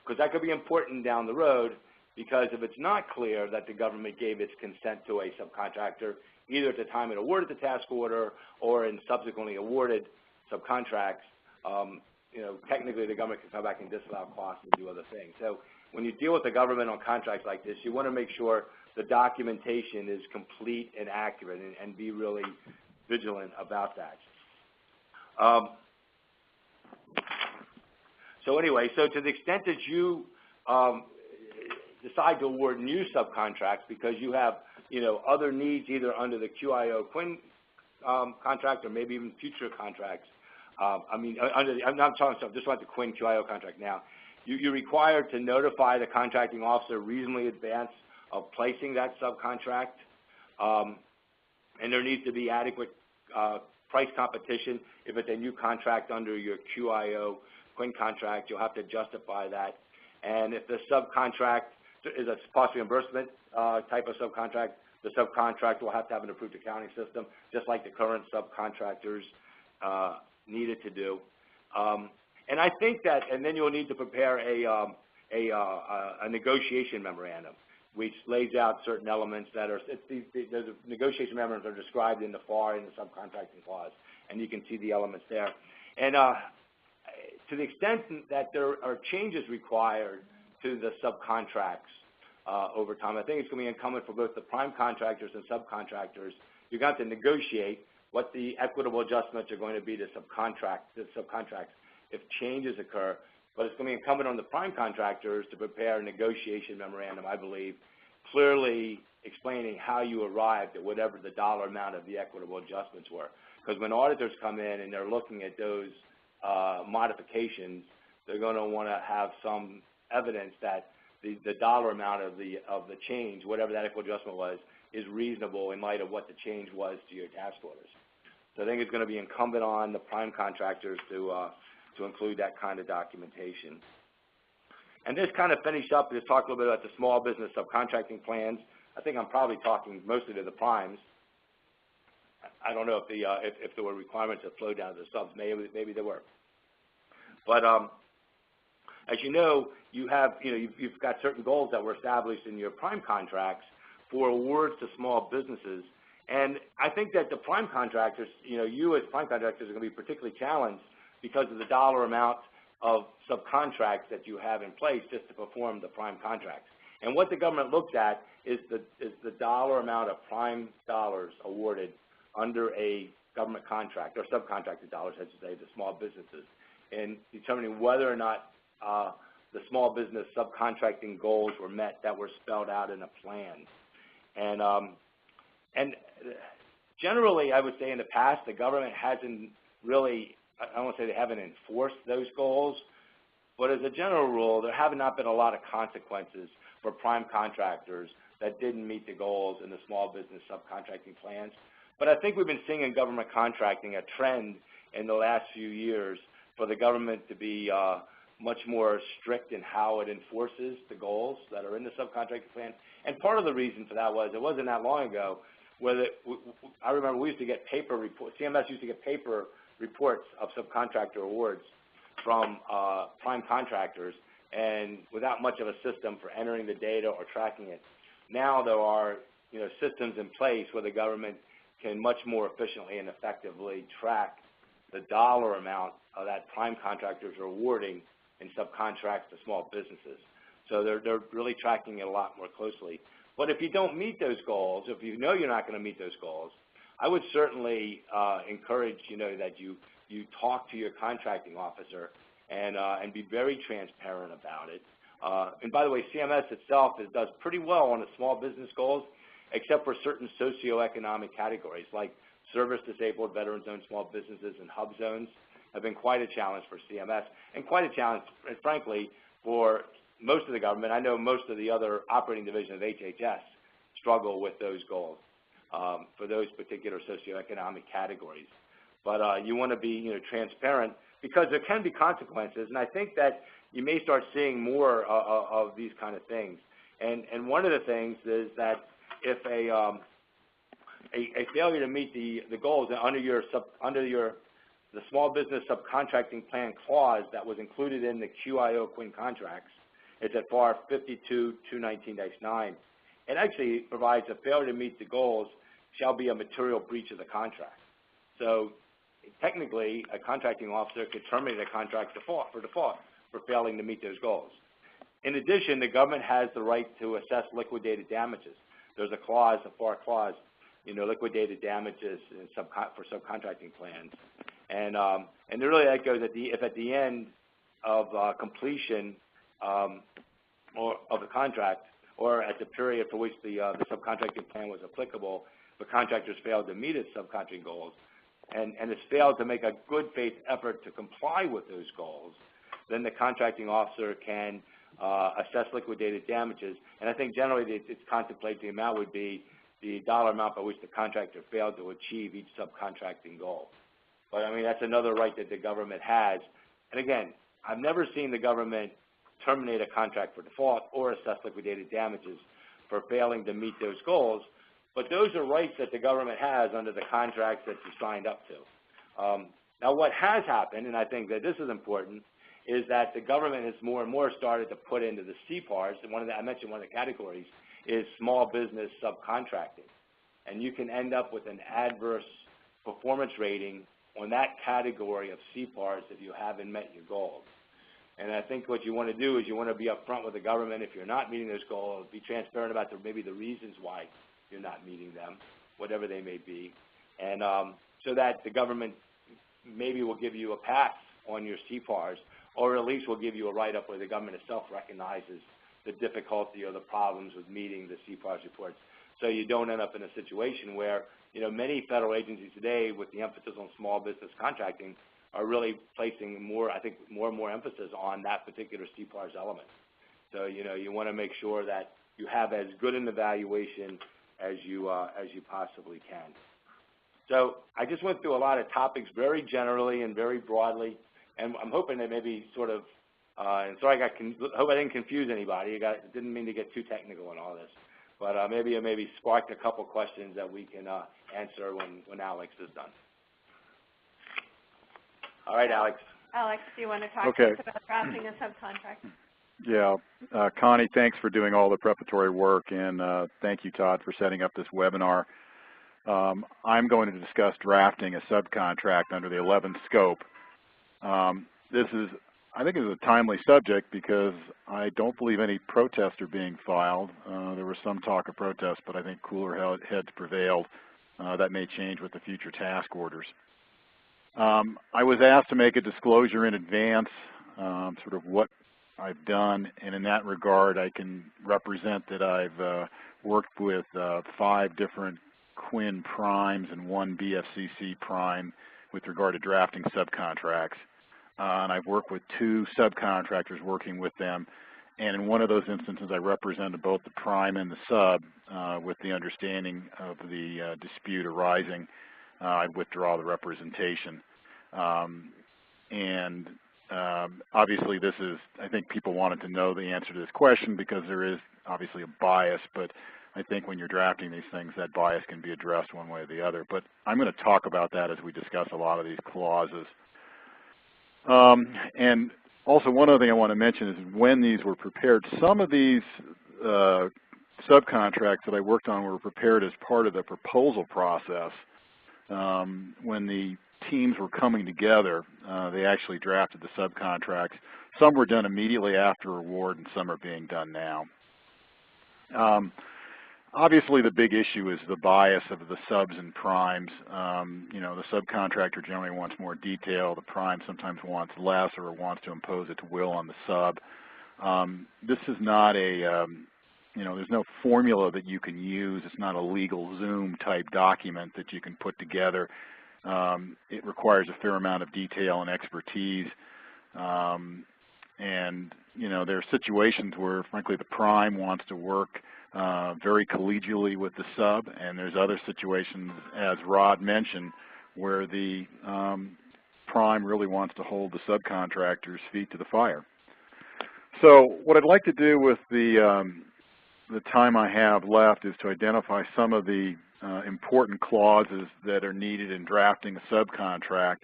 Because that could be important down the road, because if it's not clear that the government gave its consent to a subcontractor, either at the time it awarded the task order or in subsequently awarded subcontracts, technically the government can come back and disallow costs and do other things. So when you deal with the government on contracts like this, you want to make sure the documentation is complete and accurate, and be really vigilant about that. So anyway, so to the extent that you decide to award new subcontracts because you have, other needs either under the QIO QIN contract or maybe even future contracts. I'm not talking stuff, just about the QIN QIO contract now. You're required to notify the contracting officer reasonably in advance of placing that subcontract, and there needs to be adequate price competition. If it's a new contract under your QIO QIN contract, you'll have to justify that. And if the subcontract is a cost reimbursement type of subcontract, the subcontractor will have to have an approved accounting system, just like the current subcontractors needed to do. And I think that, and then you'll need to prepare a negotiation memorandum, which lays out certain elements that are, the negotiation memorandums are described in the FAR in the subcontracting clause, and you can see the elements there. And to the extent that there are changes required to the subcontracts over time, I think it's going to be incumbent for both the prime contractors and subcontractors. You're going to have to negotiate what the equitable adjustments are going to be to subcontracts if changes occur. But it's going to be incumbent on the prime contractors to prepare a negotiation memorandum, I believe, clearly explaining how you arrived at whatever the dollar amount of the equitable adjustments were. Because when auditors come in and they're looking at those modifications, they're going to want to have some evidence that the dollar amount of the change, whatever that equitable adjustment was, is reasonable in light of what the change was to your task orders. So I think it's going to be incumbent on the prime contractors to include that kind of documentation. And this kind of finish up, just talk a little bit about the small business subcontracting plans. I think I'm probably talking mostly to the primes. I don't know if there were requirements that flowed down to the subs. Maybe there were. But as you know, you've got certain goals that were established in your prime contracts for awards to small businesses. And I think that the prime contractors, you as prime contractors are going to be particularly challenged because of the dollar amount of subcontracts that you have in place just to perform the prime contracts. And what the government looks at is the dollar amount of prime dollars awarded under a government contract, or subcontracted dollars, I should say, to small businesses, and determining whether or not the small business subcontracting goals were met that were spelled out in a plan. And generally, I would say in the past, the government hasn't really, I don't want to say they haven't enforced those goals, but as a general rule, there have not been a lot of consequences for prime contractors that didn't meet the goals in the small business subcontracting plans. But I think we've been seeing in government contracting a trend in the last few years for the government to be much more strict in how it enforces the goals that are in the subcontracting plan. And part of the reason for that was it wasn't that long ago where I remember we used to get paper reports, CMS used to get paper reports of subcontractor awards from prime contractors, and without much of a system for entering the data or tracking it. Now there are systems in place where the government can much more efficiently and effectively track the dollar amount of that prime contractors are awarding in subcontracts to small businesses. So they're really tracking it a lot more closely. But if you don't meet those goals, if you know you're not going to meet those goals, I would certainly encourage that you talk to your contracting officer and be very transparent about it. And by the way, CMS itself does pretty well on the small business goals, except for certain socioeconomic categories like service-disabled, veterans-owned small businesses and hub zones have been quite a challenge for CMS and quite a challenge, frankly, for most of the government. I know most of the other operating divisions of HHS struggle with those goals for those particular socioeconomic categories. But you want to be transparent because there can be consequences, and I think that you may start seeing more of these kind of things. And one of the things is that if a failure to meet the goals under the small business subcontracting plan clause that was included in the QIO QIN contracts, it's at FAR 52-219-9. It actually provides a failure to meet the goals shall be a material breach of the contract. So technically, a contracting officer could terminate a contract for default for failing to meet those goals. In addition, the government has the right to assess liquidated damages. There's a clause, a FAR clause, liquidated damages for subcontracting plans. And really that goes if at the end of completion or of the contract, or at the period for which the subcontracting plan was applicable, the contractors failed to meet its subcontracting goals, and has failed to make a good faith effort to comply with those goals, then the contracting officer can assess liquidated damages. And I think generally it's contemplated the amount would be the dollar amount by which the contractor failed to achieve each subcontracting goal. But I mean, that's another right that the government has. And again, I've never seen the government terminate a contract for default or assess liquidated damages for failing to meet those goals. But those are rights that the government has under the contracts that you signed up to. Now, what has happened, and I think that this is important, is that the government has more and more started to put into the CPARs, and I mentioned one of the categories is small business subcontracting. And you can end up with an adverse performance rating on that category of CPARs if you haven't met your goals. And I think what you want to do is you want to be upfront with the government if you're not meeting those goals, be transparent about maybe the reasons why you're not meeting them, whatever they may be, and so that the government maybe will give you a pass on your CPARs, or at least will give you a write-up where the government itself recognizes the difficulty or the problems with meeting the CPARs reports, so you don't end up in a situation where, you know, many federal agencies today, with the emphasis on small business contracting, are really placing more, I think, more and more emphasis on that particular CPARs element. So, you know, you want to make sure that you have as good an evaluation as you possibly can. So I just went through a lot of topics very generally and very broadly, and I'm hoping that maybe sort of, and sorry, hope I didn't confuse anybody. Didn't mean to get too technical in all this, but maybe it sparked a couple questions that we can answer when Alex is done. All right, Alex. Alex, do you want to talk to us about drafting a subcontract? Yeah. Connie, thanks for doing all the preparatory work, and thank you, Todd, for setting up this webinar. I'm going to discuss drafting a subcontract under the 11th scope. This is, I think, is a timely subject because I don't believe any protests are being filed. There was some talk of protests, but I think cooler heads prevailed. That may change with the future task orders. I was asked to make a disclosure in advance, sort of what I've done, and in that regard, I can represent that I've worked with 5 different QIN primes and 1 BFCC prime with regard to drafting subcontracts. And I've worked with 2 subcontractors working with them, and in one of those instances, I represented both the prime and the sub with the understanding of the dispute arising. I'd withdraw the representation. Obviously this is, I think people wanted to know the answer to this question because there is obviously a bias, but I think when you're drafting these things, that bias can be addressed one way or the other. But I'm going to talk about that as we discuss a lot of these clauses. And also one other thing I want to mention is when these were prepared, some of these subcontracts that I worked on were prepared as part of the proposal process. When the teams were coming together, they actually drafted the subcontracts. Some were done immediately after award, and some are being done now. Obviously, the big issue is the bias of the subs and primes. You know, the subcontractor generally wants more detail. The prime sometimes wants less or wants to impose its will on the sub. This is not a you know, there's no formula that you can use. It's not a legal Zoom type document that you can put together. It requires a fair amount of detail and expertise. And, you know, there are situations where, frankly, the prime wants to work very collegially with the sub, and there's other situations, as Rod mentioned, where the prime really wants to hold the subcontractor's feet to the fire. So what I'd like to do with the time I have left is to identify some of the important clauses that are needed in drafting a subcontract.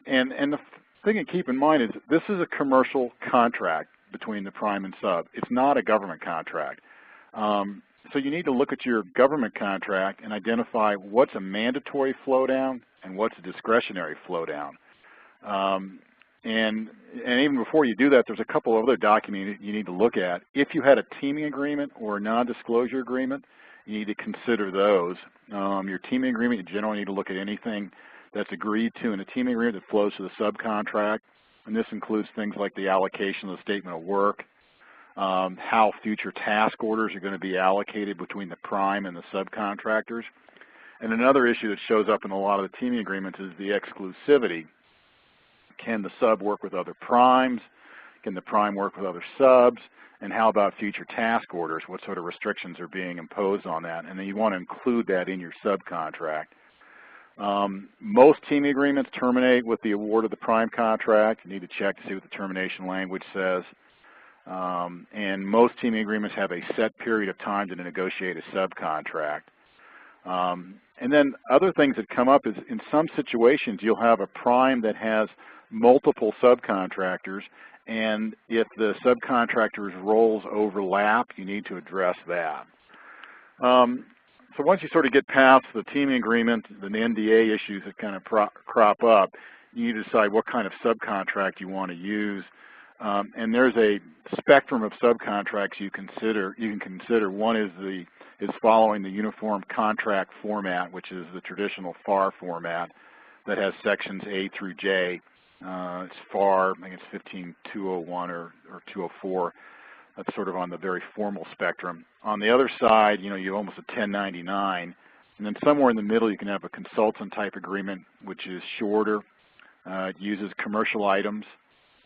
And the thing to keep in mind is this is a commercial contract between the prime and sub. It's not a government contract. So you need to look at your government contract and identify what's a mandatory flow down and what's a discretionary flow down. And even before you do that, there's a couple of other documents you need to look at. If you had a teaming agreement or a non-disclosure agreement, you need to consider those. Your teaming agreement, you generally need to look at anything that's agreed to in a teaming agreement that flows to the subcontract. and this includes things like the allocation of the statement of work, how future task orders are going to be allocated between the prime and the subcontractors. And another issue that shows up in a lot of the teaming agreements is the exclusivity. Can the sub work with other primes? Can the prime work with other subs? And how about future task orders? What sort of restrictions are being imposed on that? And then you want to include that in your subcontract. Most teaming agreements terminate with the award of the prime contract. You need to check to see what the termination language says. And most teaming agreements have a set period of time to negotiate a subcontract. And then other things that come up is in some situations you'll have a prime that has multiple subcontractors, and if the subcontractors' roles overlap, you need to address that. So once you sort of get past the teaming agreement, the NDA issues that kind of crop up, you need to decide what kind of subcontract you want to use. And there's a spectrum of subcontracts you can consider. One is following the uniform contract format, which is the traditional FAR format that has sections A through J. It's FAR, I think it's 15201 or 204. That's sort of on the very formal spectrum. On the other side, you have almost a 1099, and then somewhere in the middle you can have a consultant type agreement, which is shorter. It uses commercial items,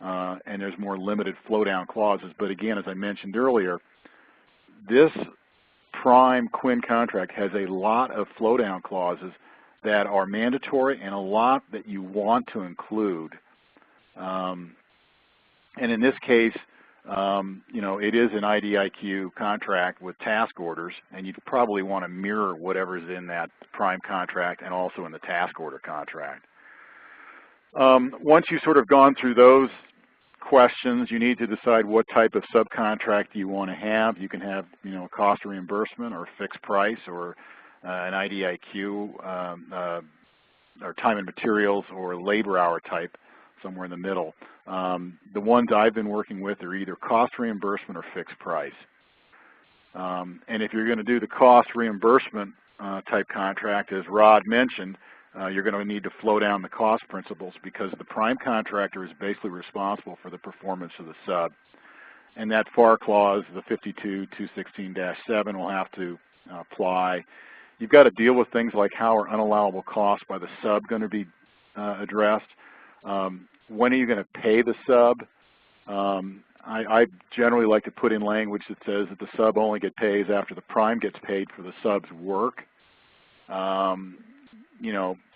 and there's more limited flow down clauses. But again, as I mentioned earlier, this prime QIN contract has a lot of flow down clauses that are mandatory and a lot that you want to include. And in this case, it is an IDIQ contract with task orders, and you'd probably want to mirror whatever's in that prime contract and also in the task order contract. Once you've sort of gone through those questions, you need to decide what type of subcontract you want to have. You can have, a cost reimbursement or fixed price or an IDIQ or time and materials or labor hour type, somewhere in the middle. The ones I've been working with are either cost reimbursement or fixed price. And if you're going to do the cost reimbursement type contract, as Rod mentioned, you're going to need to flow down the cost principles because the prime contractor is basically responsible for the performance of the sub. And that FAR clause, the 52216-7, will have to apply. You've got to deal with things like how are unallowable costs by the sub going to be addressed. When are you going to pay the sub? I generally like to put in language that says that the sub only gets paid after the prime gets paid for the sub's work.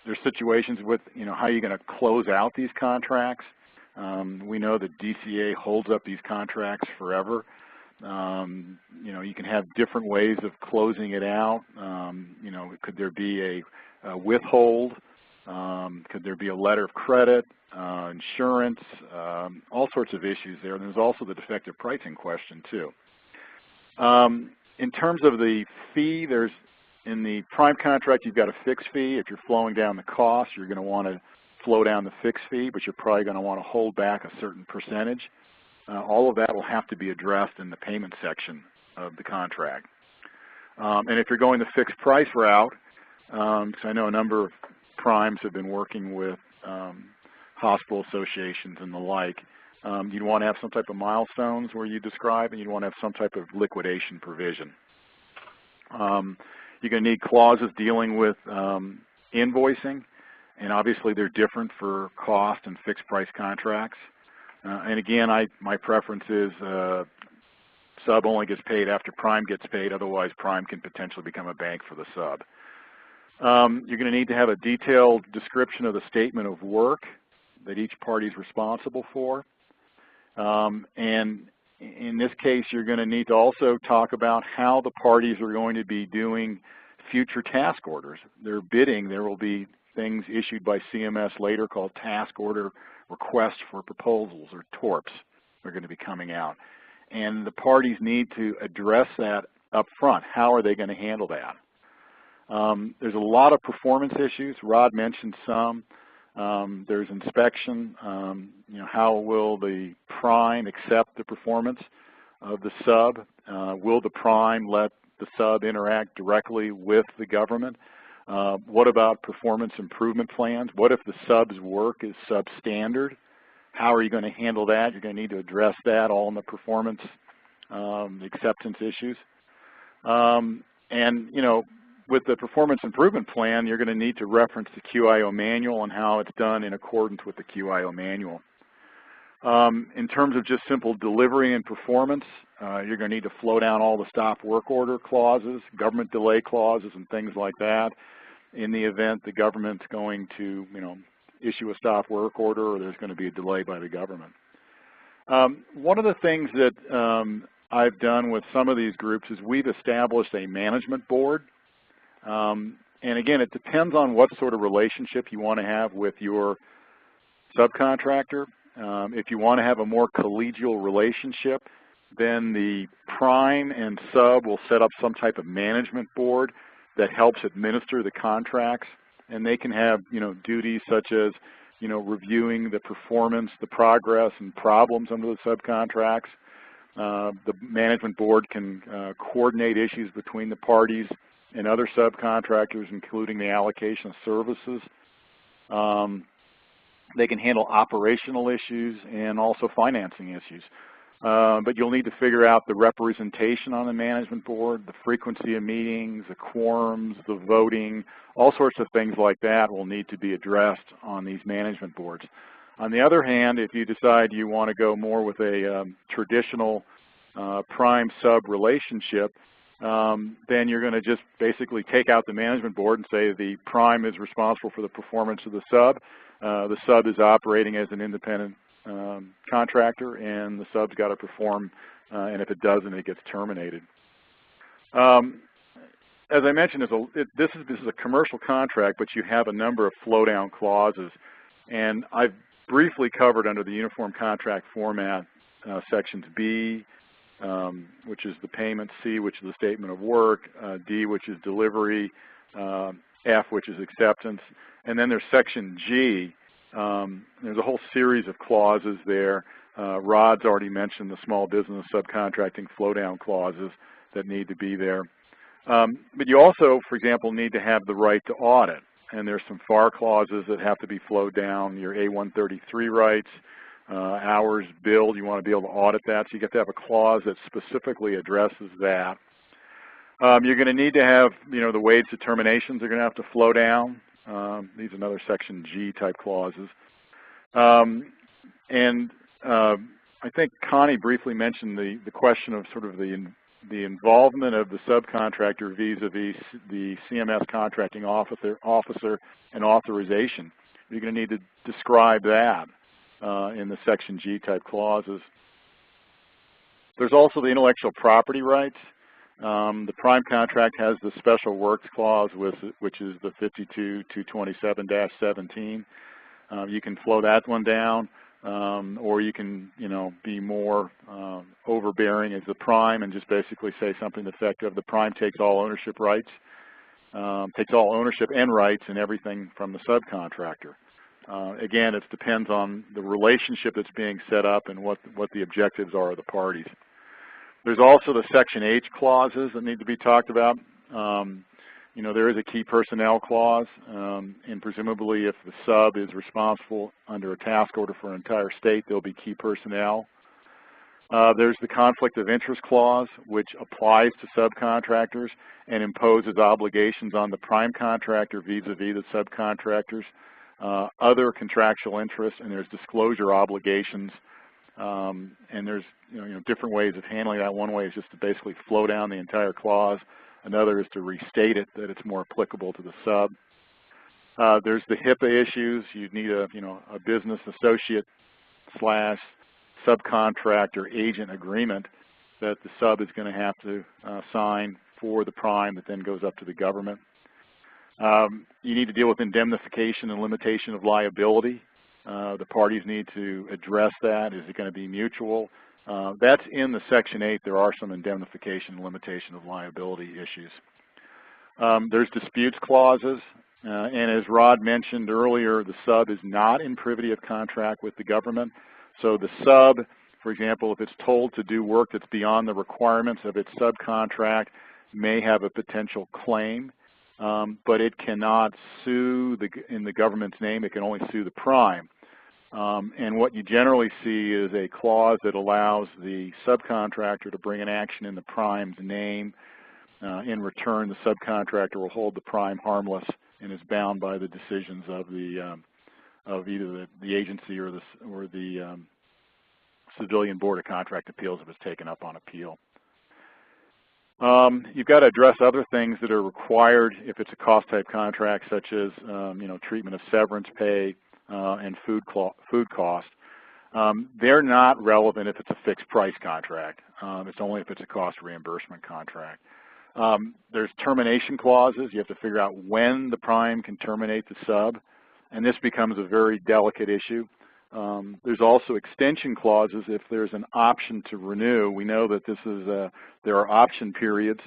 There's situations with, how you're going to close out these contracts. We know that DCA holds up these contracts forever. You can have different ways of closing it out. Could there be a withhold? Could there be a letter of credit, insurance, all sorts of issues there. And there's also the defective pricing question too. In terms of the fee, in the prime contract, you've got a fixed fee. If you're flowing down the cost, you're going to want to flow down the fixed fee, but you're probably going to want to hold back a certain percentage. All of that will have to be addressed in the payment section of the contract. And if you're going the fixed price route, because I know a number of primes have been working with hospital associations and the like, you'd want to have some type of milestones where you describe, and you'd want to have some type of liquidation provision. You're going to need clauses dealing with invoicing, and obviously they're different for cost and fixed price contracts. And again, my preference is sub only gets paid after prime gets paid, otherwise prime can potentially become a bank for the sub. You're going to need to have a detailed description of the statement of work that each party is responsible for. And in this case, you're going to need to also talk about how the parties are going to be doing future task orders. They're bidding. There will be things issued by CMS later called task order requests for proposals, or TORPs, are going to be coming out. And the parties need to address that up front. How are they going to handle that? There's a lot of performance issues. Rod mentioned some. There's inspection. How will the prime accept the performance of the sub? Will the prime let the sub interact directly with the government? What about performance improvement plans? What if the sub's work is substandard? How are you going to handle that? You're going to need to address that all in the performance acceptance issues. And, you know, with the performance improvement plan, you're going to need to reference the QIO manual and how it's done in accordance with the QIO manual. In terms of just simple delivery and performance, you're going to need to flow down all the stop work order clauses, government delay clauses, and things like that in the event the government's going to, you know, issue a stop work order or there's going to be a delay by the government. One of the things that I've done with some of these groups is we've established a management board. And again, it depends on what sort of relationship you want to have with your subcontractor. If you want to have a more collegial relationship, then the prime and sub will set up some type of management board that helps administer the contracts, and they can have, you know, duties such as, you know, reviewing the performance, the progress, and problems under the subcontracts. The management board can coordinate issues between the parties and other subcontractors, including the allocation of services. They can handle operational issues and also financing issues. But you'll need to figure out the representation on the management board, the frequency of meetings, the quorums, the voting, all sorts of things like that will need to be addressed on these management boards. On the other hand, if you decide you want to go more with a traditional prime-sub relationship, then you're going to just basically take out the management board and say the prime is responsible for the performance of the sub is operating as an independent contractor, and the sub's got to perform, and if it doesn't, it gets terminated. As I mentioned, this is a commercial contract, but you have a number of flow-down clauses, and I've briefly covered under the Uniform Contract Format sections B, which is the payment, C, which is the statement of work, D, which is delivery, F, which is acceptance, and then there's section G. There's a whole series of clauses there. Rod's already mentioned the small business subcontracting flow-down clauses that need to be there. But you also, for example, need to have the right to audit, and there's some FAR clauses that have to be flowed down, your A133 rights, hours billed, you want to be able to audit that, so you have to have a clause that specifically addresses that. You're going to need to have, you know, the wage determinations are going to have to flow down. These are another section G type clauses. I think Connie briefly mentioned the question of sort of the involvement of the subcontractor vis-a-vis the CMS contracting officer and authorization. You're going to need to describe that in the section G type clauses. There's also the intellectual property rights. The prime contract has the special works clause, which is the 52-227-17. You can flow that one down, or you can, you know, be more overbearing as the prime and just basically say something to the effect of the prime takes all ownership rights, takes all ownership and rights and everything from the subcontractor. Again, it depends on the relationship that's being set up and what the objectives are of the parties. There's also the Section H clauses that need to be talked about. You know, there is a key personnel clause, and presumably if the sub is responsible under a task order for an entire state, there'll be key personnel. There's the conflict of interest clause, which applies to subcontractors and imposes obligations on the prime contractor vis-a-vis the subcontractors. Other contractual interests, and there's disclosure obligations, and there's different ways of handling that. One way is just to basically flow down the entire clause. Another is to restate it that it's more applicable to the sub. There's the HIPAA issues. You'd need a business associate / subcontractor agent agreement that the sub is going to have to sign for the prime that then goes up to the government. You need to deal with indemnification and limitation of liability. The parties need to address that. Is it going to be mutual? That's in the Section 8. There are some indemnification and limitation of liability issues. There's disputes clauses, and as Rod mentioned earlier, the sub is not in privity of contract with the government. So the sub, for example, if it's told to do work that's beyond the requirements of its subcontract, may have a potential claim, but it cannot sue in the government's name. It can only sue the prime. And what you generally see is a clause that allows the subcontractor to bring an action in the prime's name. In return, the subcontractor will hold the prime harmless and is bound by the decisions of the of either the agency or the Civilian Board of Contract Appeals if it's taken up on appeal. You've got to address other things that are required if it's a cost-type contract, such as treatment of severance pay and food cost. They're not relevant if it's a fixed-price contract. It's only if it's a cost reimbursement contract. There's termination clauses. You have to figure out when the prime can terminate the sub, and this becomes a very delicate issue. There's also extension clauses if there's an option to renew. We know that this is there are option periods,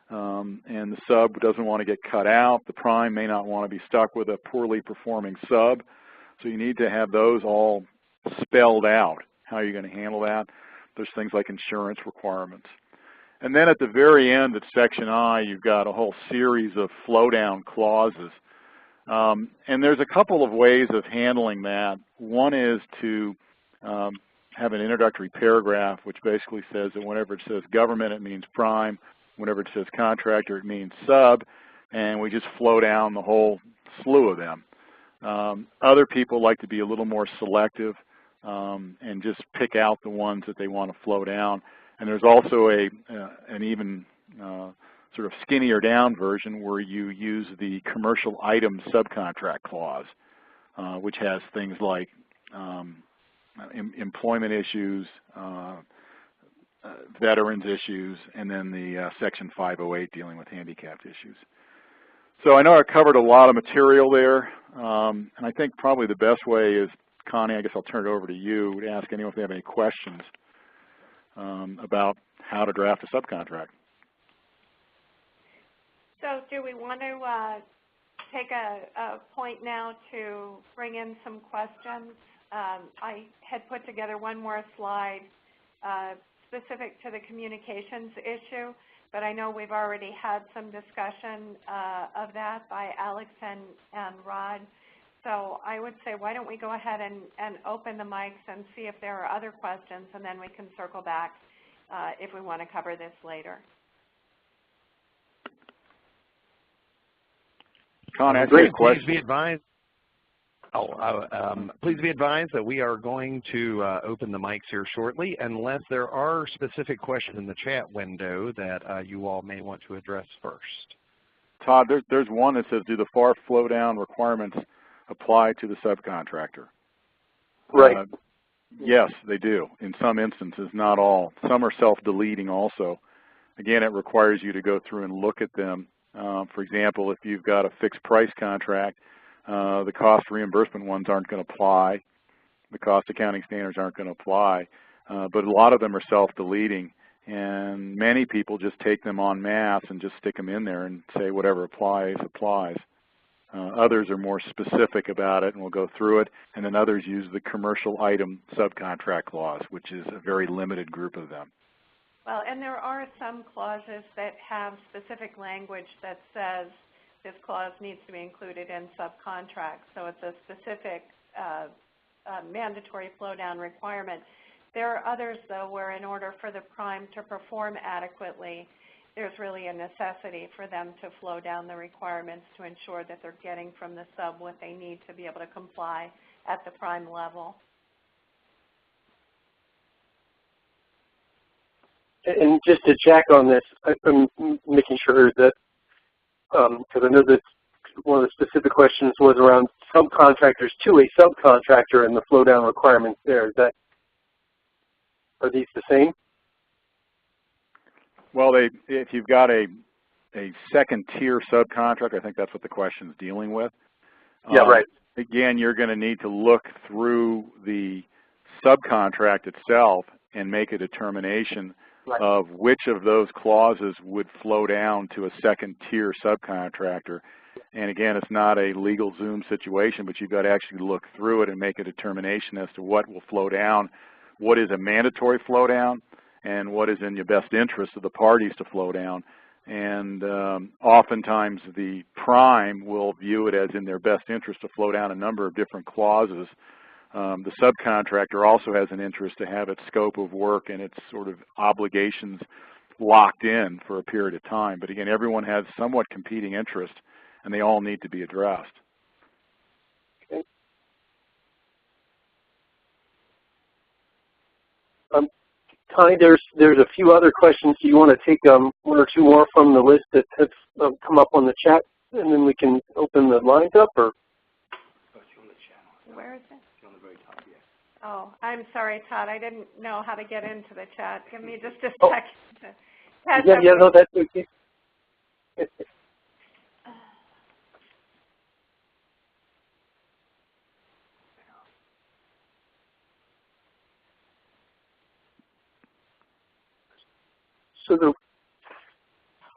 and the sub doesn't want to get cut out. The prime may not want to be stuck with a poorly performing sub, so you need to have those all spelled out, how you're going to handle that. There's things like insurance requirements. And then at the very end at Section I, you've got a whole series of flow-down clauses. And there's a couple of ways of handling that. One is to have an introductory paragraph which basically says that whenever it says government, it means prime. Whenever it says contractor, it means sub. And we just flow down the whole slew of them. Other people like to be a little more selective and just pick out the ones that they want to flow down. And there's also an even sort of skinnier down version where you use the commercial item subcontract clause, which has things like employment issues, veterans issues, and then the Section 508 dealing with handicapped issues. So I know I covered a lot of material there, and I think probably the best way is, Connie, I guess I'll turn it over to you to ask anyone if they have any questions about how to draft a subcontract. So do we want to take a point now to bring in some questions? I had put together one more slide specific to the communications issue, but I know we've already had some discussion of that by Alex and Rod. So I would say, why don't we go ahead and open the mics and see if there are other questions, and then we can circle back if we want to cover this later. Connie, I see a question. Please be advised. Please be advised that we are going to open the mics here shortly, unless there are specific questions in the chat window that you all may want to address first. Todd, there's one that says, do the FAR flow down requirements apply to the subcontractor? Right. Yes, they do. In some instances, not all. Some are self-deleting also. Again, it requires you to go through and look at them. For example, if you've got a fixed price contract, the cost reimbursement ones aren't going to apply. The cost accounting standards aren't going to apply. But a lot of them are self-deleting, and many people just take them en masse and just stick them in there and say whatever applies, applies. Others are more specific about it, and we'll go through it. And then others use the commercial item subcontract clause, which is a very limited group of them. Well, and there are some clauses that have specific language that says this clause needs to be included in subcontracts. So it's a specific mandatory flow-down requirement. There are others, though, where in order for the prime to perform adequately, there's really a necessity for them to flow down the requirements to ensure that they're getting from the sub what they need to be able to comply at the prime level. And just to check on this, I'm making sure that, because I know that one of the specific questions was around subcontractors to a subcontractor and the flow down requirements there. Are these the same? Well, if you've got a second-tier subcontract, I think that's what the question's dealing with. Yeah, right. Again, you're going to need to look through the subcontract itself and make a determination of which of those clauses would flow down to a second-tier subcontractor. And again, it's not a legal Zoom situation, but you've got to actually look through it and make a determination as to what will flow down, what is a mandatory flow down, and what is in your best interest of the parties to flow down. And oftentimes the prime will view it as in their best interest to flow down a number of different clauses The subcontractor also has an interest to have its scope of work and its sort of obligations locked in for a period of time. But again, everyone has somewhat competing interests, and they all need to be addressed. Okay. Connie, there's a few other questions. Do you want to take one or two more from the list that have come up on the chat, and then we can open the lines up? Or where is it? On the very top, yeah. Oh, I'm sorry, Todd. I didn't know how to get into the chat. Give me just a Oh. second. Yeah, no, that's okay. So I don't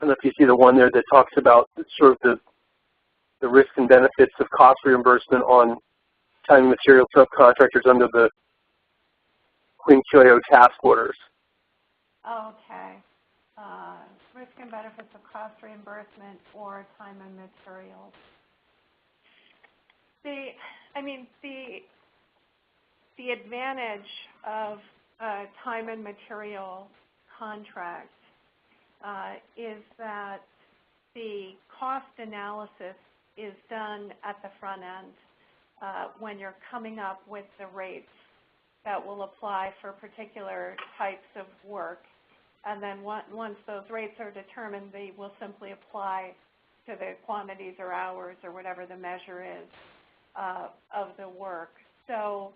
know if you see the one there that talks about sort of the risks and benefits of cost reimbursement on time and material subcontractors under the QIN QIO task orders. Okay. Risk and benefits of cost reimbursement or time and materials. The advantage of a time and material contract is that the cost analysis is done at the front end when you're coming up with the rates that will apply for particular types of work. And then once those rates are determined, they will simply apply to the quantities or hours or whatever the measure is of the work. So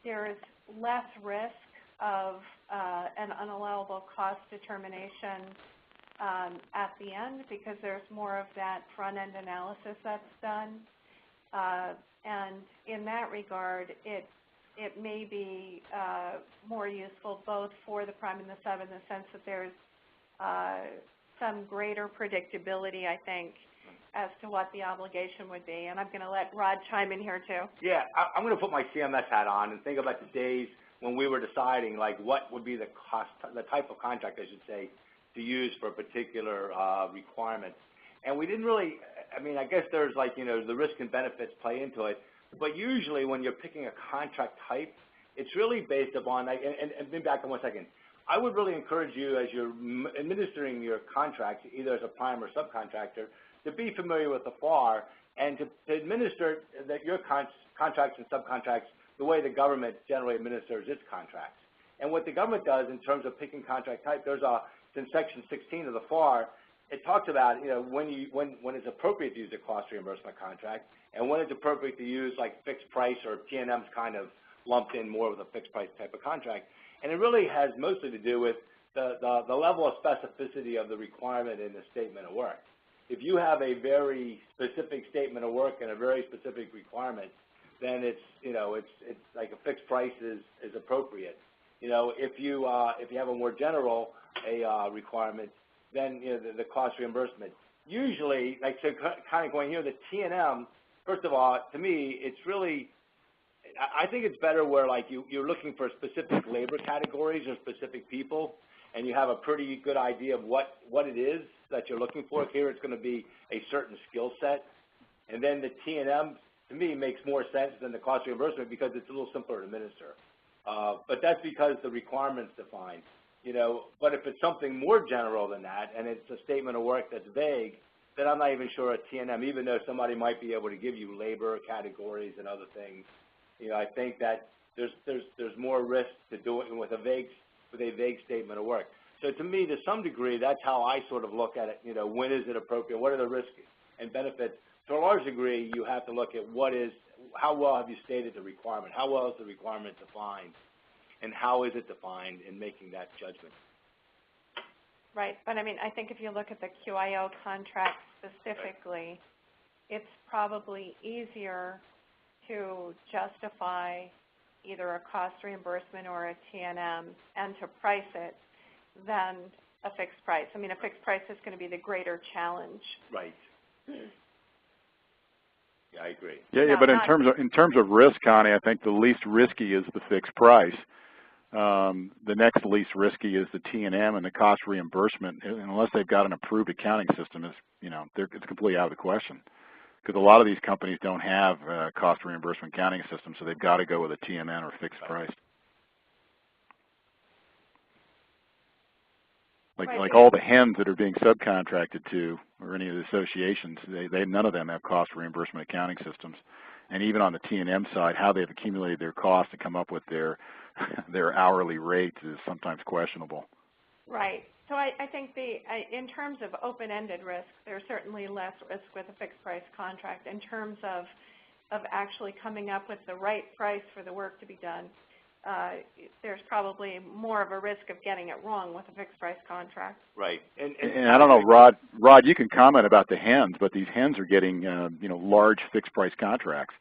there is less risk of an unallowable cost determination at the end because there's more of that front-end analysis that's done. And in that regard, it may be more useful both for the prime and the sub in the sense that there's some greater predictability, I think, as to what the obligation would be. And I'm going to let Rod chime in here too. Yeah, I'm going to put my CMS hat on and think about the days when we were deciding like what would be the cost, the type of contract, I should say, to use for a particular requirement. And we didn't really, I mean, I guess there's like, you know, the risk and benefits play into it. But usually when you're picking a contract type, it's really based upon, like, and be back in 1 second. I would really encourage you as you're administering your contract, either as a prime or subcontractor, to be familiar with the FAR and to administer your contracts and subcontracts the way the government generally administers its contracts. And what the government does in terms of picking contract type, there's in Section 16 of the FAR, it talks about, you know, when it's appropriate to use a cost reimbursement contract and when it's appropriate to use like fixed price, or T&M's kind of lumped in more with a fixed price type of contract. And it really has mostly to do with the level of specificity of the requirement in the statement of work. If you have a very specific statement of work and a very specific requirement, then it's, you know, it's like a fixed price is appropriate. You know, if you have a more general requirement, then, you know, the cost reimbursement. Usually, like, so kind of going here, the T&M, first of all, to me, it's really, I think it's better where, like, you're looking for specific labor categories or specific people, and you have a pretty good idea of what it is that you're looking for. Here it's going to be a certain skill set. And then the T&M, to me, makes more sense than the cost reimbursement because it's a little simpler to administer. But that's because the requirement's defined. You know, but if it's something more general than that, and it's a statement of work that's vague, then I'm not even sure a T&M, even though somebody might be able to give you labor categories and other things. You know, I think that there's more risk to do it with a vague statement of work. So to me, to some degree, that's how I sort of look at it. You know, when is it appropriate? What are the risks and benefits? To a large degree, you have to look at how well have you stated the requirement? How well is the requirement defined? And how is it defined in making that judgment? Right, but I mean, I think if you look at the QIO contract specifically, it's probably easier to justify either a cost reimbursement or a T&M and to price it than a fixed price. I mean, a fixed price is going to be the greater challenge. Right. Yeah, I agree. Yeah, but in terms of risk, Connie, I think the least risky is the fixed price. The next least risky is the T&M, and the cost reimbursement, unless they've got an approved accounting system, is, you know, it's completely out of the question. because a lot of these companies don't have cost reimbursement accounting systems, so they've got to go with a TMN or fixed price. Like all the HENs that are being subcontracted to, or any of the associations, they none of them have cost reimbursement accounting systems. And even on the T&M side, how they've accumulated their costs to come up with their hourly rates is sometimes questionable. Right. So I think in terms of open-ended risk, there's certainly less risk with a fixed price contract. In terms of actually coming up with the right price for the work to be done, there's probably more of a risk of getting it wrong with a fixed price contract. Right. And I don't know, Rod, you can comment about the HENs, but these HENs are getting large fixed price contracts,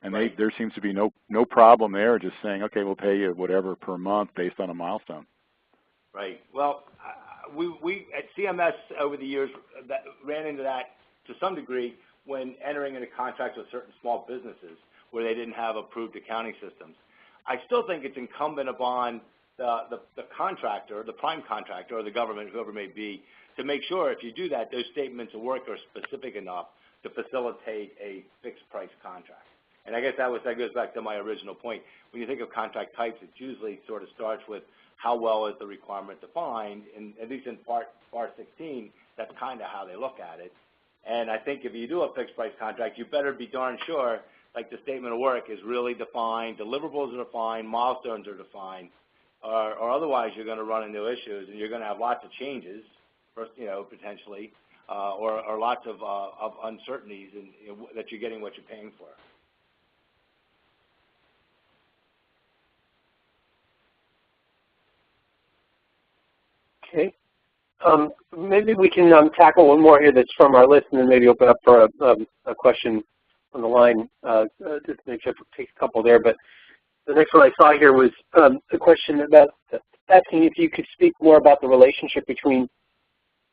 and right. there seems to be no problem there. Just saying, okay, we'll pay you whatever per month based on a milestone. Right. Well, we at CMS over the years ran into that to some degree when entering into contracts with certain small businesses where they didn't have approved accounting systems. I still think it's incumbent upon the contractor, the prime contractor, or the government, whoever it may be, to make sure if you do that, those statements of work are specific enough to facilitate a fixed price contract. And I guess that goes back to my original point. When you think of contract types, it usually sort of starts with how well is the requirement defined, and at least in Part 16, that's kind of how they look at it. And I think if you do a fixed price contract, you better be darn sure like the statement of work is really defined, deliverables are defined, milestones are defined, or otherwise you're going to run into issues and you're going to have lots of changes, potentially, or lots of uncertainties that you're getting what you're paying for. Okay. Maybe we can tackle one more here that's from our list, and then maybe open up for a question on the line. Just make sure I take a couple there. But the next one I saw here was a question about asking if you could speak more about the relationship between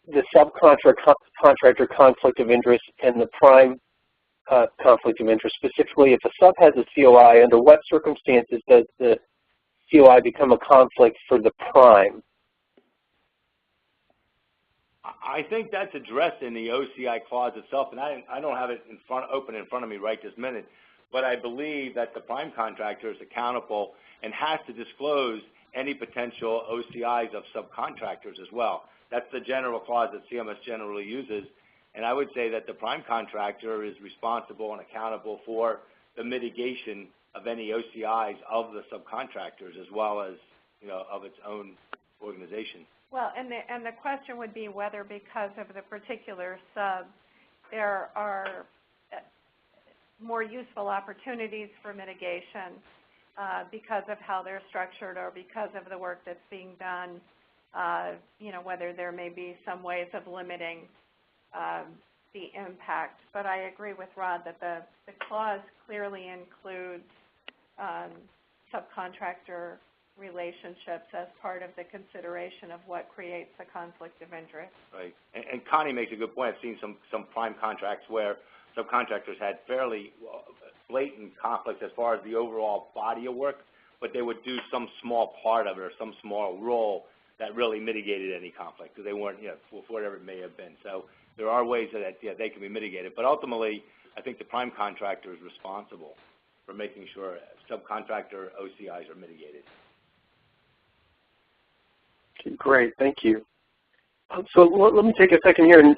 the subcontractor conflict of interest and the prime conflict of interest. Specifically, if a sub has a COI, under what circumstances does the COI become a conflict for the prime? I think that's addressed in the OCI clause itself, and I don't have it open in front of me right this minute, but I believe that the prime contractor is accountable and has to disclose any potential OCIs of subcontractors as well. That's the general clause that CMS generally uses, and I would say that the prime contractor is responsible and accountable for the mitigation of any OCIs of the subcontractors as well as of its own organization. Well, and the question would be whether, because of the particular sub, there are more useful opportunities for mitigation because of how they're structured or because of the work that's being done. Whether there may be some ways of limiting the impact. But I agree with Rod that the clause clearly includes subcontractor relationships as part of the consideration of what creates a conflict of interest. Right. And Connie makes a good point. I've seen some prime contracts where subcontractors had fairly blatant conflicts as far as the overall body of work, but they would do some small part of it or some small role that really mitigated any conflict because they weren't, for whatever it may have been. So there are ways that they can be mitigated. But ultimately, I think the prime contractor is responsible for making sure subcontractor OCIs are mitigated. Okay, great, thank you. So let me take a second here, and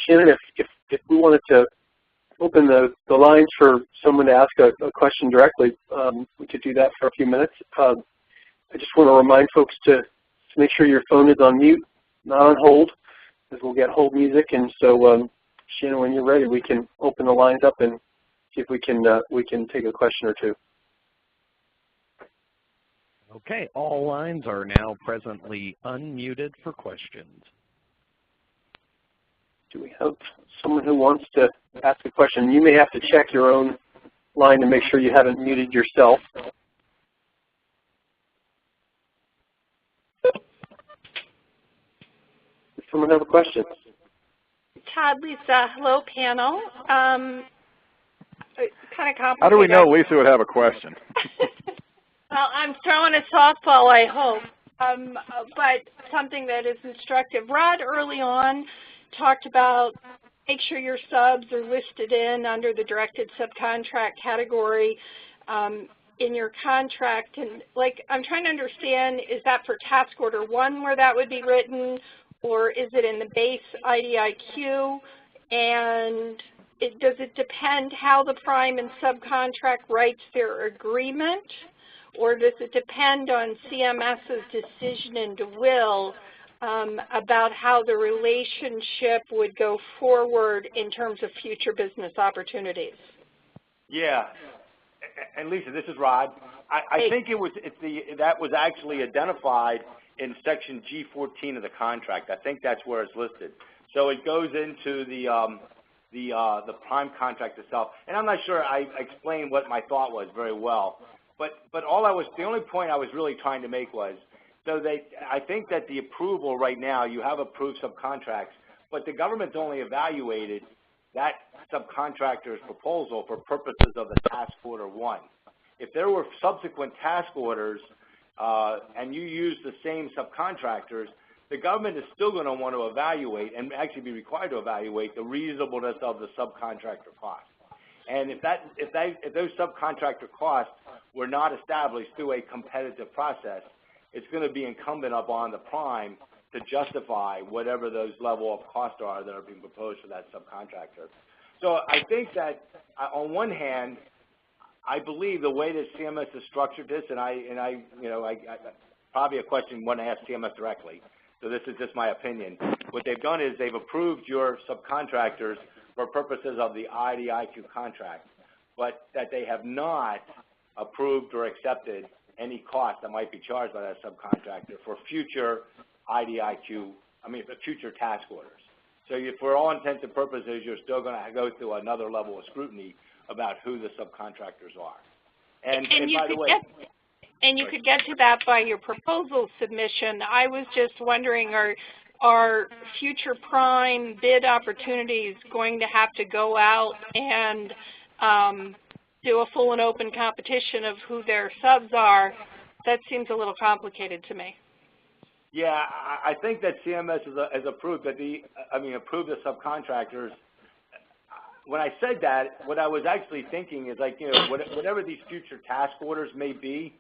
Shannon, if we wanted to open the lines for someone to ask a question directly, we could do that for a few minutes. I just want to remind folks to make sure your phone is on mute, not on hold, because we'll get hold music. And so, Shannon, when you're ready, we can open the lines up and see if we can take a question or two. Okay, all lines are now presently unmuted for questions. Do we have someone who wants to ask a question? You may have to check your own line to make sure you haven't muted yourself. Does someone have a question? Todd, Lisa, hello panel. Kind of complicated. How do we know Lisa would have a question? Well, I'm throwing a softball, I hope, but something that is instructive. Rod early on talked about make sure your subs are listed in under the directed subcontract category in your contract. And like, I'm trying to understand, is that for task order 1 where that would be written, or is it in the base IDIQ? And does it depend how the prime and subcontract writes their agreement, or does it depend on CMS's decision and will about how the relationship would go forward in terms of future business opportunities? Yeah, and Lisa, this is Rod. I think that was actually identified in section G14 of the contract. I think that's where it's listed. So it goes into the prime contract itself. And I'm not sure I explained what my thought was very well. But the only point I was really trying to make was, I think that the approval right now, you have approved subcontracts, but the government's only evaluated that subcontractor's proposal for purposes of the task order 1. If there were subsequent task orders and you use the same subcontractors, the government is still going to want to evaluate and actually be required to evaluate the reasonableness of the subcontractor cost. And if those subcontractor costs were not established through a competitive process, it's going to be incumbent upon the prime to justify whatever those level of costs are that are being proposed for that subcontractor. So I think that on one hand, I believe the way that CMS has structured this, and I probably a question you want to ask CMS directly. So this is just my opinion. What they've done is they've approved your subcontractors for purposes of the IDIQ contract, but that they have not approved or accepted any cost that might be charged by that subcontractor for future future task orders. So for all intents and purposes, you're still going to go through another level of scrutiny about who the subcontractors are. And by the way, you could get to that by your proposal submission. I was just wondering, are future prime bid opportunities going to have to go out and do a full and open competition of who their subs are? That seems a little complicated to me. Yeah, I think that CMS has approved that approved the subcontractors. When I said that, what I was actually thinking is whatever these future task orders may be,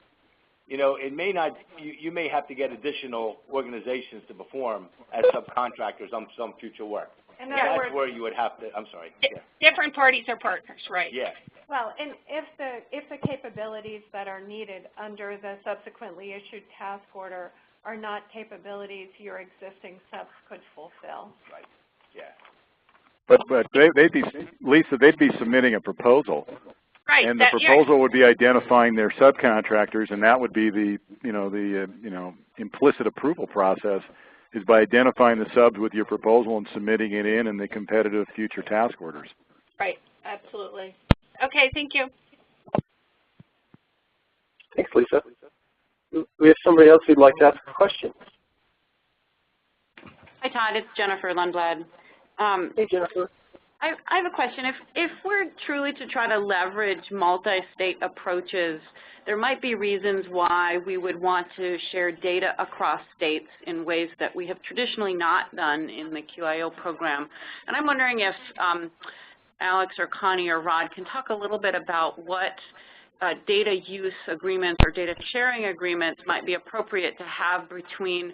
it may not. You may have to get additional organizations to perform as subcontractors on some future work. And that's where you would have to. I'm sorry. Yeah. Different parties are partners, right? Yeah. Well, and if the capabilities that are needed under the subsequently issued task order are not capabilities your existing subs could fulfill. Right. Yeah. But they'd be submitting a proposal. Right. And the proposal would be identifying their subcontractors, and that would be the implicit approval process, is by identifying the subs with your proposal and submitting it in the competitive future task orders. Right. Absolutely. Okay. Thank you. Thanks, Lisa. We have somebody else who'd like to ask a question. Hi, Todd. It's Jennifer Lundblad. Hey, Jennifer. I have a question. If we're truly to try to leverage multi-state approaches, there might be reasons why we would want to share data across states in ways that we have traditionally not done in the QIO program. And I'm wondering if Alex or Connie or Rod can talk a little bit about what data use agreements or data sharing agreements might be appropriate to have between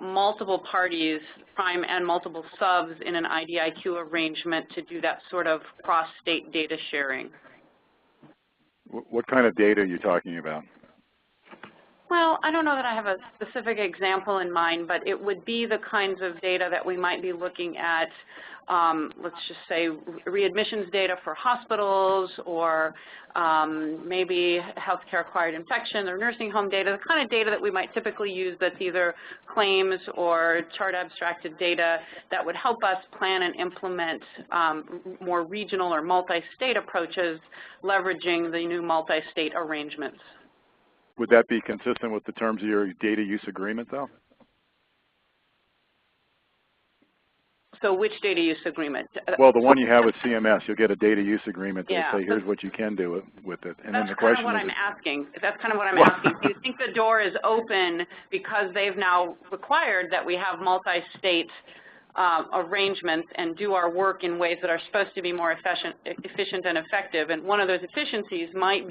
multiple parties, prime and multiple subs, in an IDIQ arrangement to do that sort of cross-state data sharing. What kind of data are you talking about? Well, I don't know that I have a specific example in mind, but it would be the kinds of data that we might be looking at, let's just say readmissions data for hospitals, or maybe healthcare-acquired infection or nursing home data, the kind of data that we might typically use that's either claims or chart abstracted data that would help us plan and implement more regional or multi-state approaches, leveraging the new multi-state arrangements. Would that be consistent with the terms of your data use agreement, though? So which data use agreement? Well, the one you have with CMS, you'll get a data use agreement that will say, here's what you can do with it. And then the question is, that's kind of what I'm asking. That's kind of what I'm asking. Do you think the door is open because they've now required that we have multi-state arrangements and do our work in ways that are supposed to be more efficient and effective. And one of those efficiencies might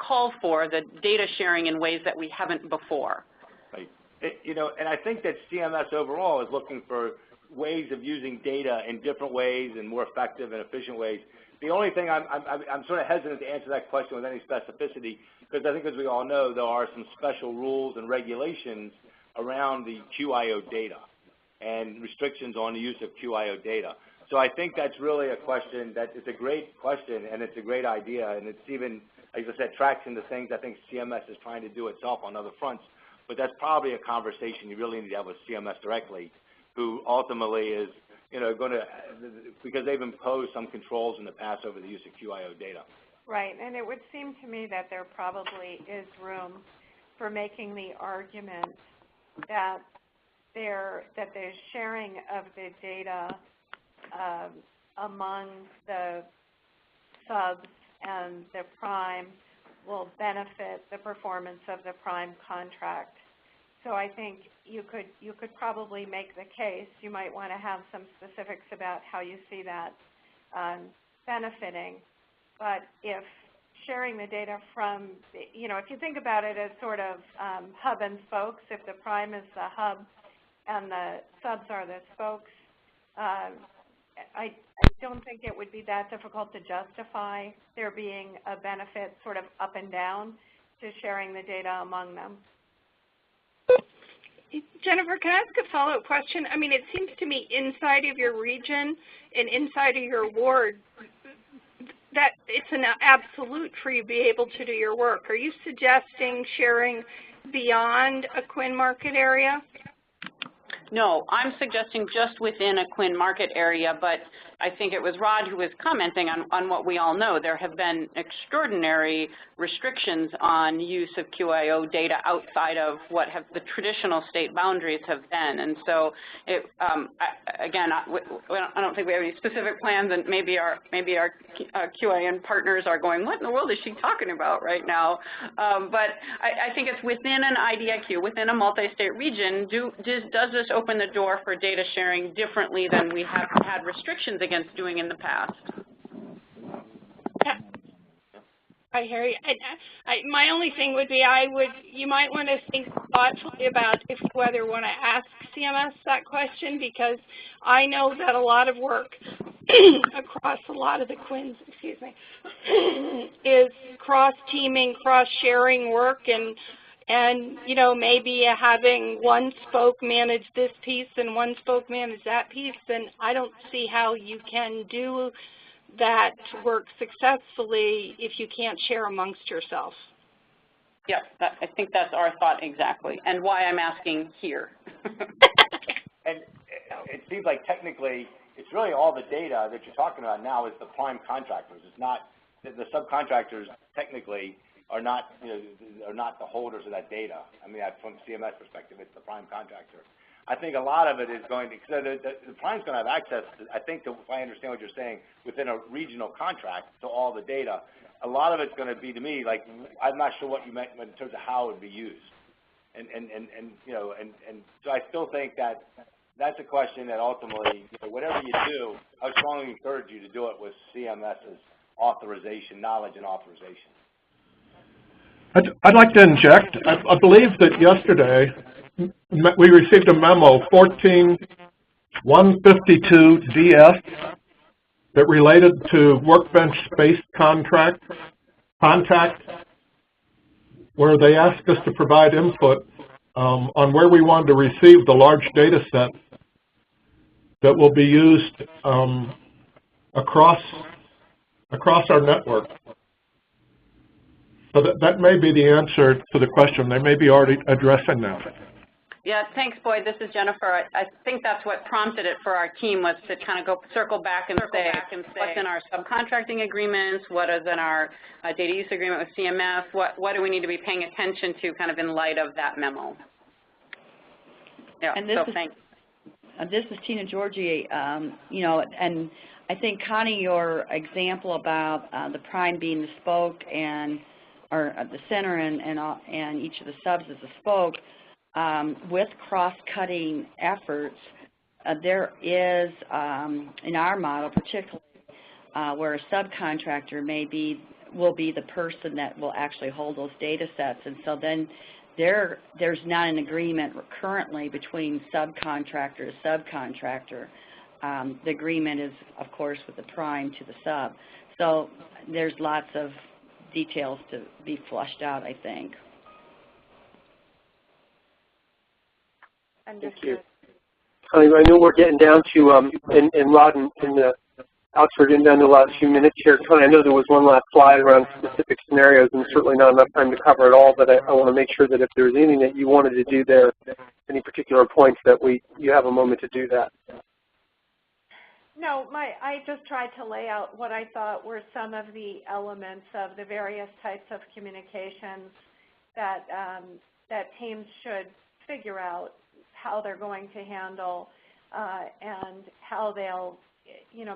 call for the data sharing in ways that we haven't before. Right. And I think that CMS overall is looking for ways of using data in different ways and more effective and efficient ways. The only thing I'm sort of hesitant to answer that question with any specificity, because I think, as we all know, there are some special rules and regulations around the QIO data and restrictions on the use of QIO data. So I think that's really a question that is a great question, and it's a great idea, and it's even, as I said, tracks into things I think CMS is trying to do itself on other fronts. But that's probably a conversation you really need to have with CMS directly, who ultimately is, going to, because they've imposed some controls in the past over the use of QIO data. Right, and it would seem to me that there probably is room for making the argument that the sharing of the data among the subs and the prime will benefit the performance of the prime contract. So I think you could probably make the case. You might want to have some specifics about how you see that benefiting. But if sharing the data from, if you think about it as sort of hub and spokes, if the prime is the hub and the subs are the spokes, I don't think it would be that difficult to justify there being a benefit sort of up and down to sharing the data among them. Jennifer, can I ask a follow-up question? I mean, it seems to me inside of your region and inside of your ward that it's an absolute for you to be able to do your work. Are you suggesting sharing beyond a QIN market area? No, I'm suggesting just within a QIN market area, but I think it was Rod who was commenting on what we all know. There have been extraordinary restrictions on use of QIO data outside of what the traditional state boundaries have been. And so, again, I don't think we have any specific plans, and maybe our QIN partners are going, what in the world is she talking about right now? But I think it's within an IDIQ, within a multi-state region, does this open the door for data sharing differently than we have had restrictions against doing in the past? I hear you. My only thing would be you might want to think thoughtfully about whether you want to ask CMS that question, because I know that a lot of work across a lot of the QINs, is cross-teaming, cross-sharing work, and maybe having one spoke manage this piece and one spoke manage that piece, and I don't see how you can do that work successfully if you can't share amongst yourself. Yeah, I think that's our thought exactly, and why I'm asking here. And it seems like technically it's really all the data that you're talking about now is the prime contractors. It's not the subcontractors technically are not the holders of that data. I mean, from CMS perspective, it's the prime contractor. I think a lot of it is going to, so the prime's going to have access, I think, if I understand what you're saying, within a regional contract to all the data. A lot of it's going to be, to me, like, I'm not sure what you meant in terms of how it would be used. And so I still think that that's a question that ultimately, whatever you do, I would strongly encourage you to do it with CMS's authorization, knowledge and authorization. I'd like to inject. I believe that yesterday we received a memo 14152DS that related to workbench-based contact, where they asked us to provide input on where we wanted to receive the large data set that will be used across our network. So that may be the answer to the question. They may be already addressing that. Yeah, thanks, Boyd. This is Jennifer. I think that's what prompted it for our team, was to kind of circle back and say what's in our subcontracting agreements, what is in our data use agreement with CMS, what do we need to be paying attention to kind of in light of that memo. Yeah, and thanks. This is Tina Georgie, and I think, Connie, your example about the prime being the spoke or the center and each of the subs is a spoke, with cross-cutting efforts, there is, in our model particularly, where a subcontractor will be the person that will actually hold those data sets. And so then there's not an agreement currently between subcontractor to subcontractor. The agreement is, of course, with the prime to the sub. So there's lots of details to be flushed out, I think. Understood. Thank you. I know we're getting down to, and Rod and Alex, we're getting down to the last few minutes here. Tony, I know there was one last slide around specific scenarios, and certainly not enough time to cover it all, but I want to make sure that if there's anything that you wanted to do there, any particular points, that you have a moment to do that. No, I just tried to lay out what I thought were some of the elements of the various types of communications that teams should figure out how they're going to handle and how they'll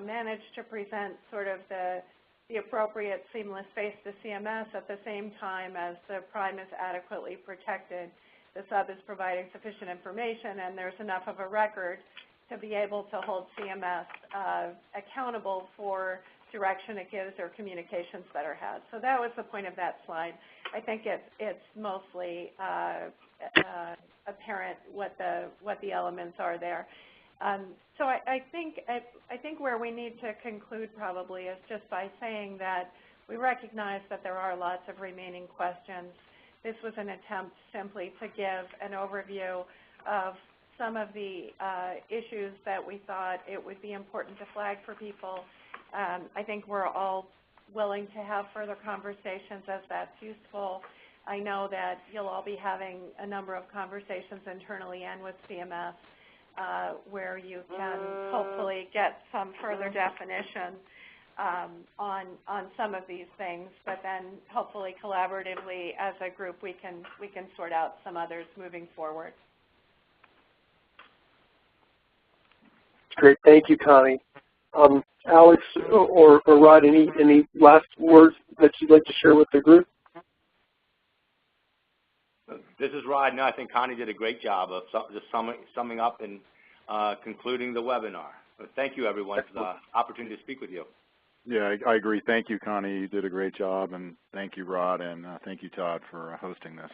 manage to present sort of the appropriate seamless face to CMS at the same time as the prime is adequately protected. The sub is providing sufficient information and there's enough of a record to be able to hold CMS accountable for direction it gives or communications that are had. So that was the point of that slide. I think it's mostly apparent what the elements are there. So I think where we need to conclude probably is just by saying that we recognize that there are lots of remaining questions. This was an attempt simply to give an overview of some of the issues that we thought it would be important to flag for people. I think we're all willing to have further conversations as that's useful. I know that you'll all be having a number of conversations internally and with CMS where you can hopefully get some further definition on some of these things, but then hopefully collaboratively as a group we can sort out some others moving forward. Great, thank you, Connie. Alex or Rod, any last words that you'd like to share with the group? This is Rod. No, I think Connie did a great job of just summing up and concluding the webinar. But thank you, everyone, for the opportunity to speak with you. Yeah, I agree. Thank you, Connie. You did a great job, and thank you, Rod, and thank you, Todd, for hosting this.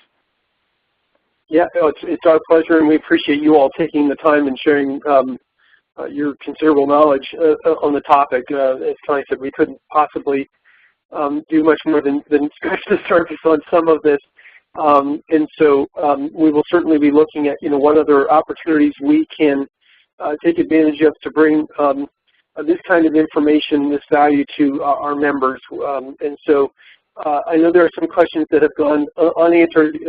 Yeah, it's our pleasure, and we appreciate you all taking the time and sharing your considerable knowledge on the topic. As Connie said, we couldn't possibly do much more than scratch the surface on some of this. And so we will certainly be looking at, what other opportunities we can take advantage of to bring this kind of information, this value to our members. And so I know there are some questions that have gone unanswered,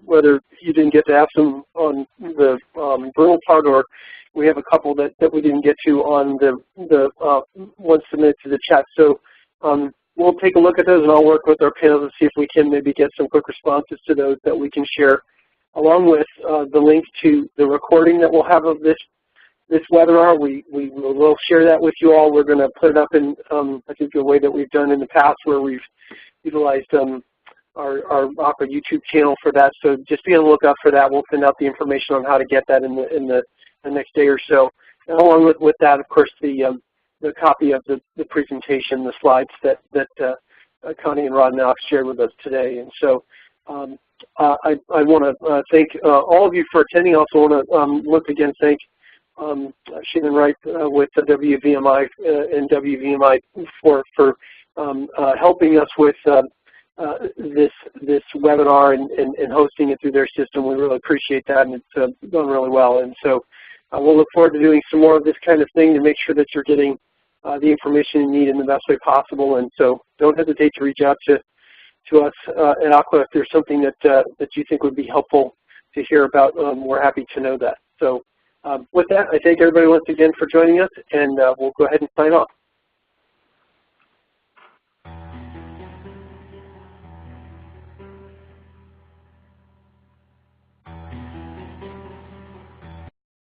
whether you didn't get to ask them on the verbal part, or we have a couple that we didn't get to on the ones submitted to the chat. So we'll take a look at those, and I'll work with our panel to see if we can maybe get some quick responses to those that we can share, along with the link to the recording that we'll have of this webinar. We will share that with you all. We're going to put it up in, I think, a way that we've done in the past, where we've utilized our Opera YouTube channel for that. So just be on the lookout for that. We'll send out the information on how to get that in the next day or so. And along with that, of course, the copy of the presentation, the slides that Connie and Rod and Alex shared with us today. And so I want to thank all of you for attending. I also want to once again thank Shannon Wright with the WVMI and WVMI for helping us with this webinar and hosting it through their system. We really appreciate that, and it's done really well. And so we'll look forward to doing some more of this kind of thing to make sure that you're getting the information you need in the best way possible. And so don't hesitate to reach out to us at Aqua if there's something that you think would be helpful to hear about. We're happy to know that. So with that, I thank everybody once again for joining us, and we'll go ahead and sign off.